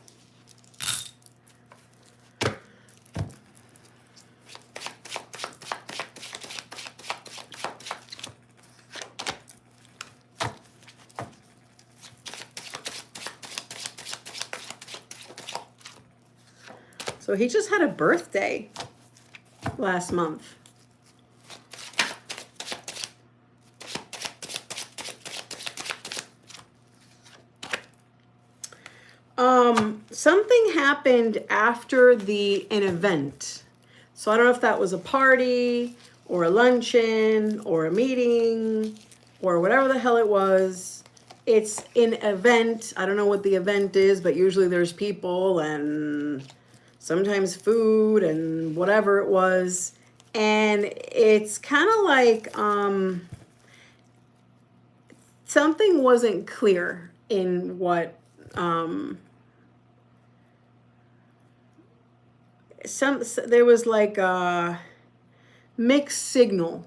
So he just had a birthday last month. Something happened after an event. So I don't know if that was a party or a luncheon or a meeting or whatever the hell it was. It's an event. I don't know what the event is, but usually there's people and sometimes food and whatever it was. And it's kind of like something wasn't clear in what there was like a mixed signal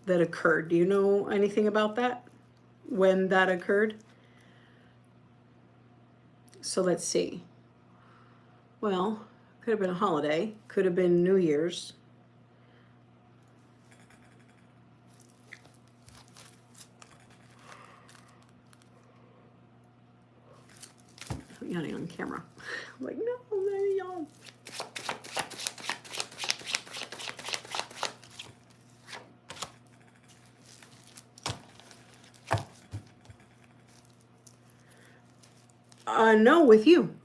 that occurred. Do you know anything about that? When that occurred? So let's see. Well, could have been a holiday, could have been New Year's. I'm yawning on camera. I'm like, no, I'm yawn. No, with you.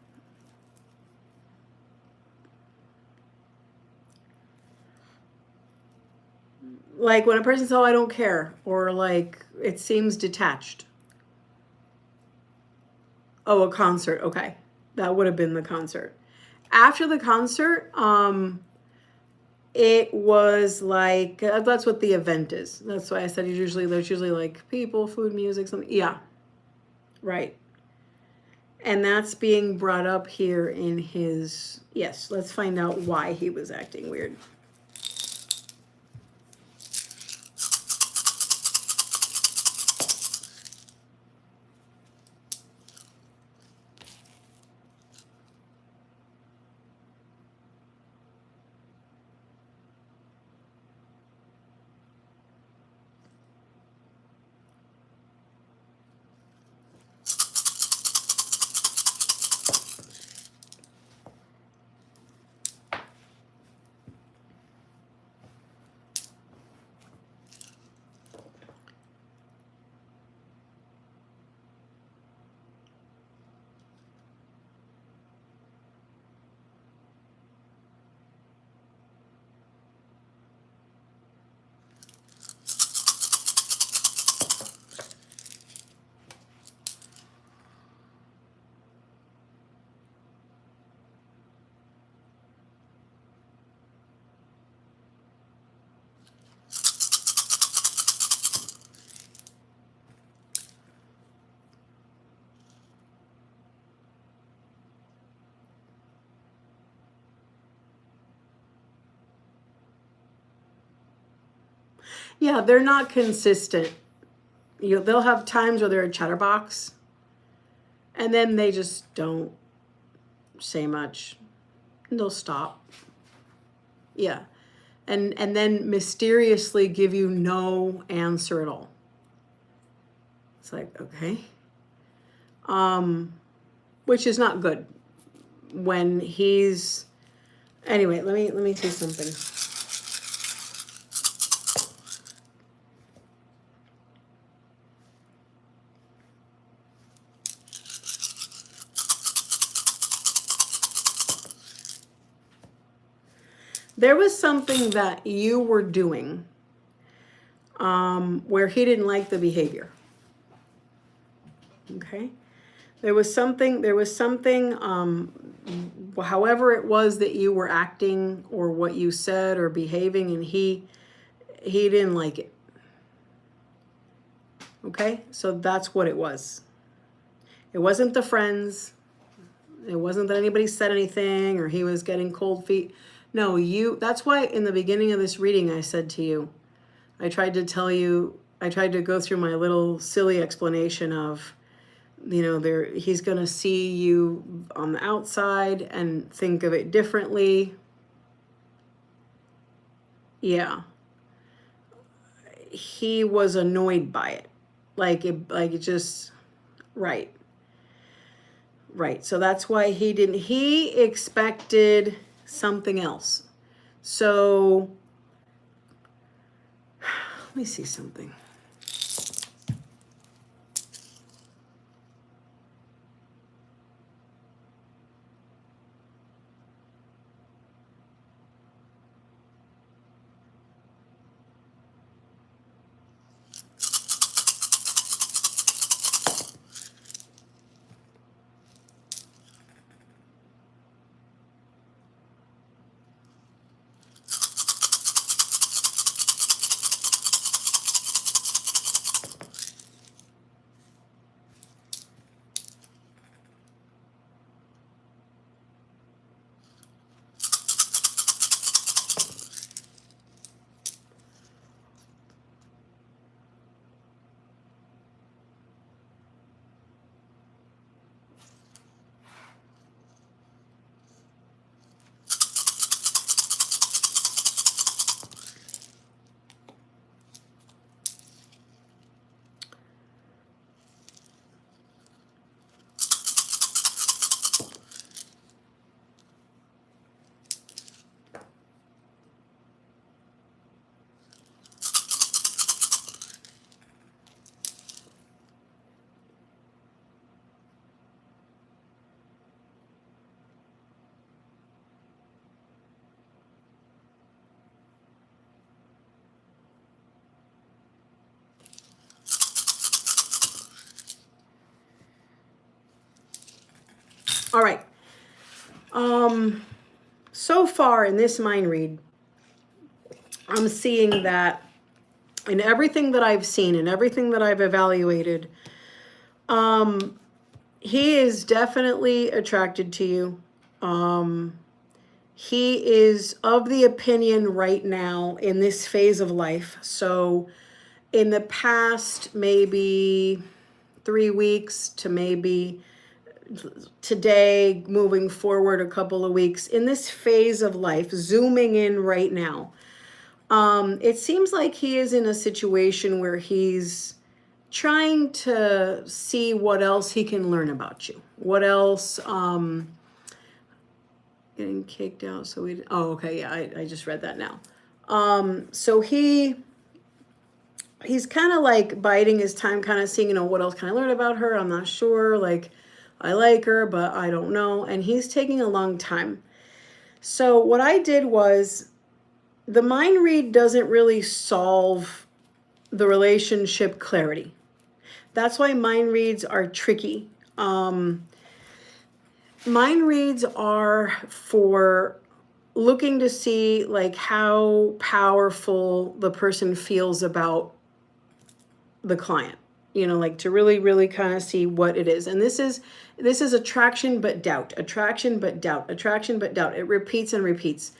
Like when a person says, oh, I don't care, or like it seems detached. Oh, a concert. Okay. That would have been the concert. After the concert, it was like, that's what the event is. That's why I said there's usually like people, food, music, something. Yeah. Right. And that's being brought up here in his, yes, let's find out why he was acting weird. Yeah, they're not consistent. They'll have times where they're a chatterbox, and then they just don't say much. And they'll stop. Yeah. And then mysteriously give you no answer at all. It's like, okay. Which is not good. When he's anyway, let me see something. There was something that you were doing where he didn't like the behavior. Okay? There was something, however it was that you were acting or what you said or behaving, and he didn't like it. Okay? So that's what it was. It wasn't the friends. It wasn't that anybody said anything or he was getting cold feet. No, that's why in the beginning of this reading I said to you, I tried to tell you, I tried to go through my little silly explanation of, he's going to see you on the outside and think of it differently. Yeah. He was annoyed by it. Like it just, right. Right. So that's why he expected something else. So let me see something. All right. So far in this mind read, I'm seeing that in everything that I've seen and everything that I've evaluated, he is definitely attracted to you. He is of the opinion right now in this phase of life. So in the past, maybe 3 weeks to maybe today, moving forward a couple of weeks, in this phase of life, zooming in right now, it seems like he is in a situation where he's trying to see what else he can learn about you. What else, getting kicked out. So okay. Yeah. I just read that now. So he's kind of like biding his time, kind of seeing, what else can I learn about her? I'm not sure. Like, I like her, but I don't know. And he's taking a long time. So what I did was, the mind read doesn't really solve the relationship clarity. That's why mind reads are tricky. Mind reads are for looking to see like how powerful the person feels about the client, like to really, really kind of see what it is. And this is attraction but doubt, attraction but doubt, attraction but doubt. It repeats and repeats.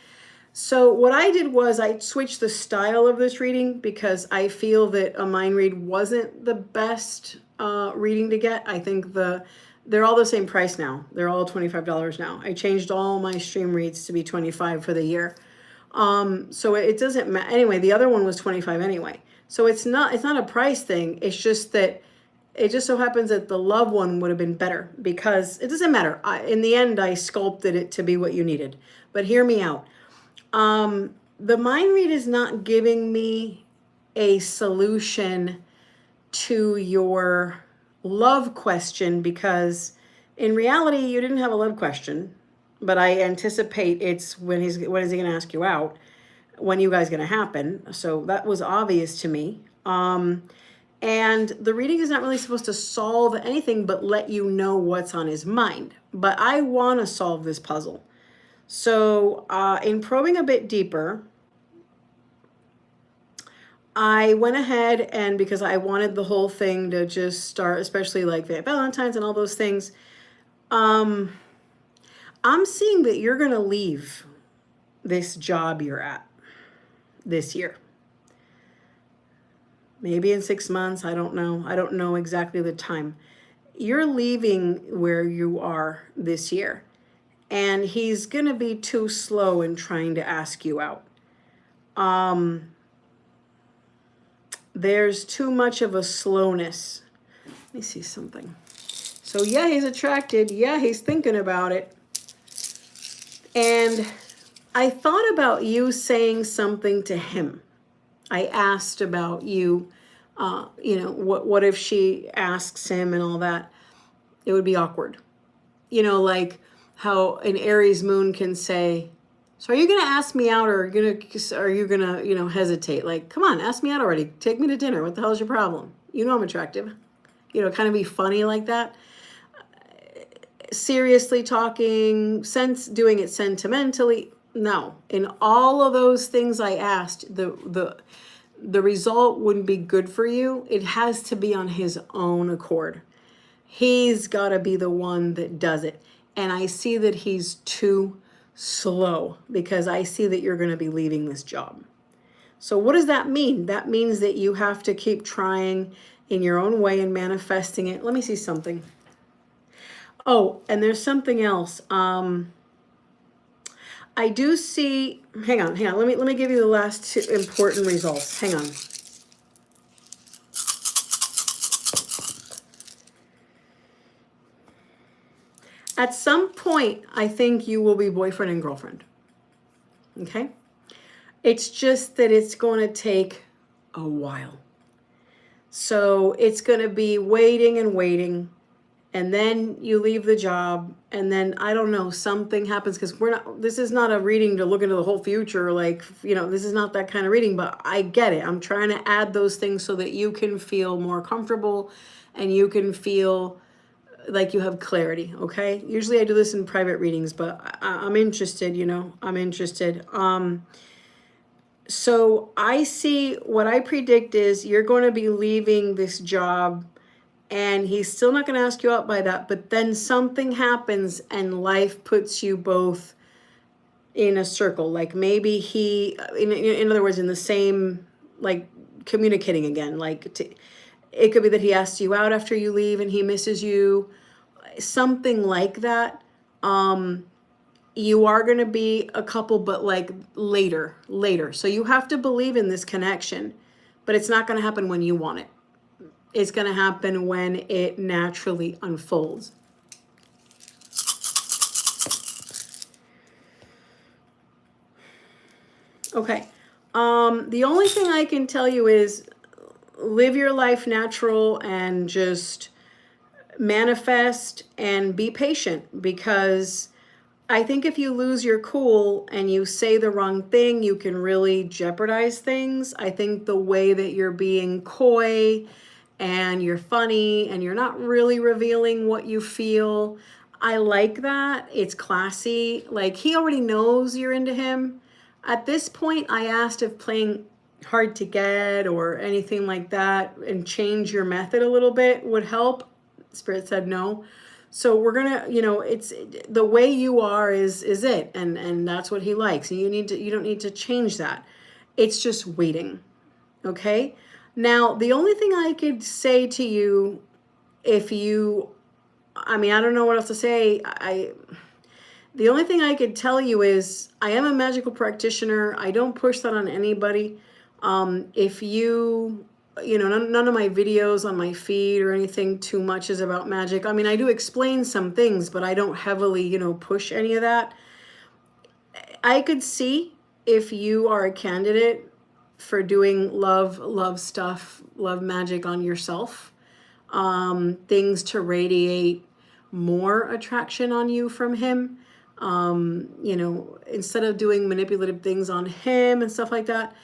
So what I did was I switched the style of this reading because I feel that a mind read wasn't the best reading to get. I think they're all the same price now. They're all $25 now. I changed all my stream reads to be $25 for the year. So it doesn't matter. Anyway, the other one was $25 anyway. So it's not a price thing. It's just that it just so happens that the love one would have been better because it doesn't matter. In the end, I sculpted it to be what you needed. But hear me out. The mind read is not giving me a solution to your love question because in reality, you didn't have a love question, but I anticipate it's when is he going to ask you out? When you guys going to happen? So that was obvious to me. And the reading is not really supposed to solve anything, but let you know what's on his mind. But I want to solve this puzzle. So in probing a bit deeper, I went ahead and because I wanted the whole thing to just start, especially like Valentine's and all those things, I'm seeing that you're going to leave this job you're at this year. Maybe in 6 months, I don't know. I don't know exactly the time. You're leaving where you are this year. And he's going to be too slow in trying to ask you out. There's too much of a slowness. Let me see something. So yeah, he's attracted. Yeah, he's thinking about it. And I thought about you saying something to him. I asked about you, what if she asks him and all that? It would be awkward. Like how an Aries moon can say, so are you going to ask me out, or are you going to, hesitate? Like, come on, ask me out already. Take me to dinner. What the hell is your problem? I'm attractive. Kind of be funny like that. Seriously talking, doing it sentimentally. No. In all of those things I asked, the result wouldn't be good for you. It has to be on his own accord. He's got to be the one that does it. And I see that he's too slow, because I see that you're going to be leaving this job. So what does that mean? That means that you have to keep trying in your own way and manifesting it. Let me see something. Oh, and there's something else. I do see, hang on. Let me give you the last two important results. Hang on. At some point, I think you will be boyfriend and girlfriend. Okay? It's just that it's going to take a while. So it's going to be waiting and waiting. And then you leave the job, and then, I don't know, something happens, because this is not a reading to look into the whole future. Like, this is not that kind of reading, but I get it. I'm trying to add those things so that you can feel more comfortable and you can feel like you have clarity. Okay. Usually I do this in private readings, but I'm interested, I'm interested. So I see, what I predict is you're going to be leaving this job, and he's still not going to ask you out by that, but then something happens and life puts you both in a circle. Like maybe in other words, in the same, like communicating again. Like it could be that he asks you out after you leave and he misses you, something like that. You are going to be a couple, but like later. So you have to believe in this connection, but it's not going to happen when you want it. It's going to happen when it naturally unfolds. Okay. The only thing I can tell you is live your life natural and just manifest and be patient, because I think if you lose your cool and you say the wrong thing, you can really jeopardize things. I think the way that you're being coy and you're funny and you're not really revealing what you feel, I like that. It's classy. Like, he already knows you're into him. At this point, I asked if playing hard to get or anything like that and change your method a little bit would help. Spirit said no. So we're gonna, it's the way you are is it, and that's what he likes. And you don't need to change that. It's just waiting. Okay. Now, the only thing I could say to you, I don't know what else to say. The only thing I could tell you is I am a magical practitioner. I don't push that on anybody. If you, none of my videos on my feed or anything too much is about magic. I mean, I do explain some things, but I don't heavily, push any of that. I could see if you are a candidate for doing love stuff, love magic on yourself, things to radiate more attraction on you from him. Instead of doing manipulative things on him and stuff like that,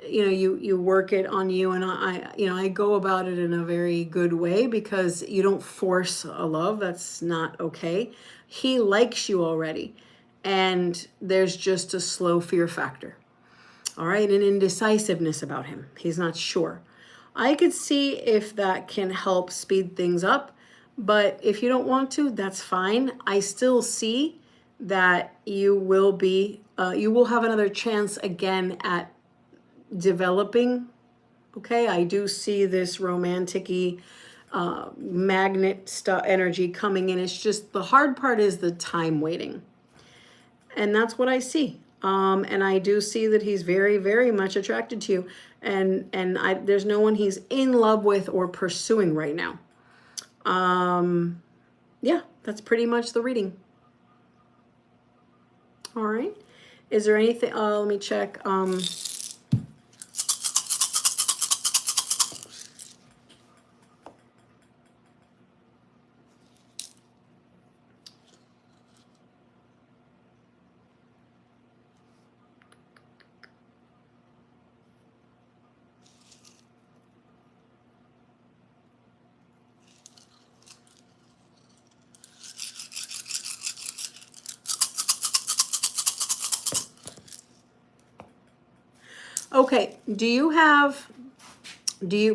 you work it on you. And I go about it in a very good way, because you don't force a love. That's not okay. He likes you already. And there's just a slow fear factor. All right. An indecisiveness about him. He's not sure. I could see if that can help speed things up. But if you don't want to, that's fine. I still see that you will have another chance again at developing. Okay, I do see this romantic-y magnet stuff energy coming in. It's just the hard part is the time waiting. And that's what I see. And I do see that he's very, very much attracted to you. And there's no one he's in love with or pursuing right now. Yeah, that's pretty much the reading. All right. Is there anything? Let me check. Okay,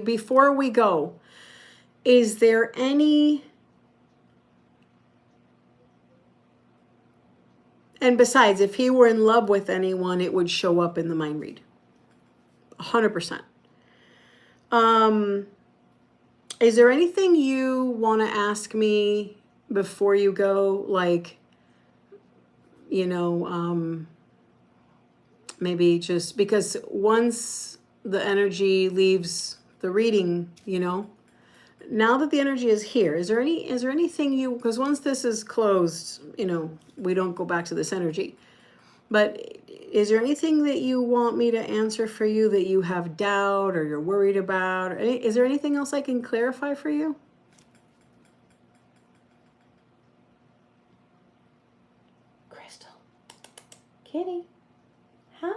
before we go, is there any, and besides, if he were in love with anyone, it would show up in the mind read. 100%. Is there anything you want to ask me before you go? Like, you know, maybe just because once the energy leaves the reading, you know, now that the energy is here, is there anything because once this is closed, you know, we don't go back to this energy. But is there anything that you want me to answer for you that you have doubt or you're worried about? Is there anything else I can clarify for you? Crystal. Kitty. Hi.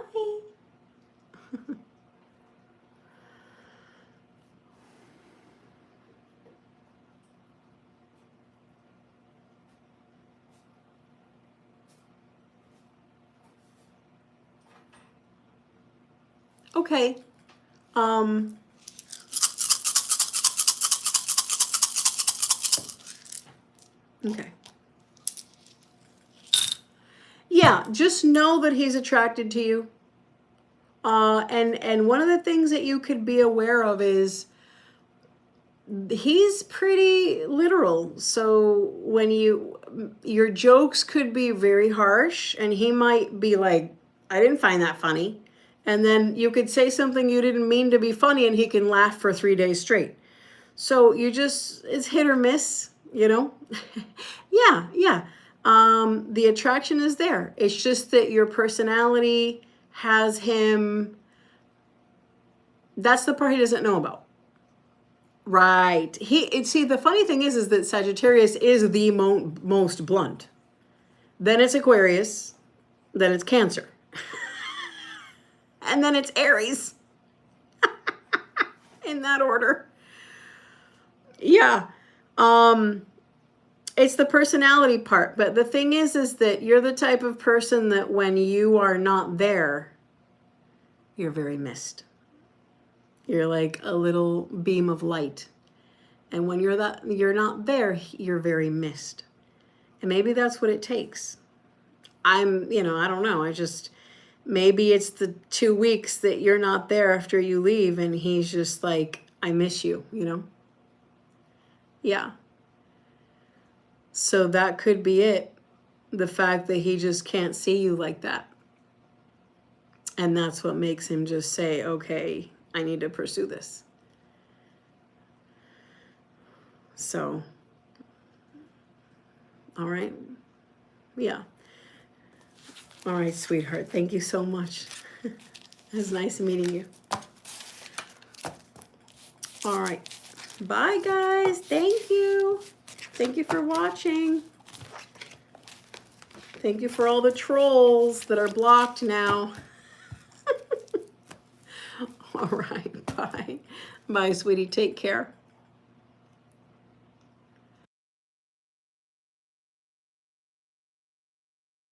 Okay. Okay. Yeah, just know that he's attracted to you. And one of the things that you could be aware of is he's pretty literal. So when your jokes could be very harsh, and he might be like, I didn't find that funny. And then you could say something you didn't mean to be funny, and he can laugh for 3 days straight. So it's hit or miss, you know? Yeah. The attraction is there. It's just that your personality has him. That's the part he doesn't know about. Right. See, the funny thing is that Sagittarius is the most blunt. Then it's Aquarius. Then it's Cancer. And then it's Aries. In that order. Yeah. It's the personality part. But the thing is that you're the type of person that when you are not there, you're very missed. You're like a little beam of light. And when you're not there, you're very missed. And maybe that's what it takes. I don't know. Maybe it's the 2 weeks that you're not there after you leave, and he's just like, I miss you, you know? Yeah. So that could be it. The fact that he just can't see you like that. And that's what makes him just say, okay, I need to pursue this. So, all right. Yeah. All right, sweetheart. Thank you so much. It was nice meeting you. All right. Bye, guys. Thank you. Thank you for watching. Thank you for all the trolls that are blocked now. All right. Bye. Bye, sweetie. Take care.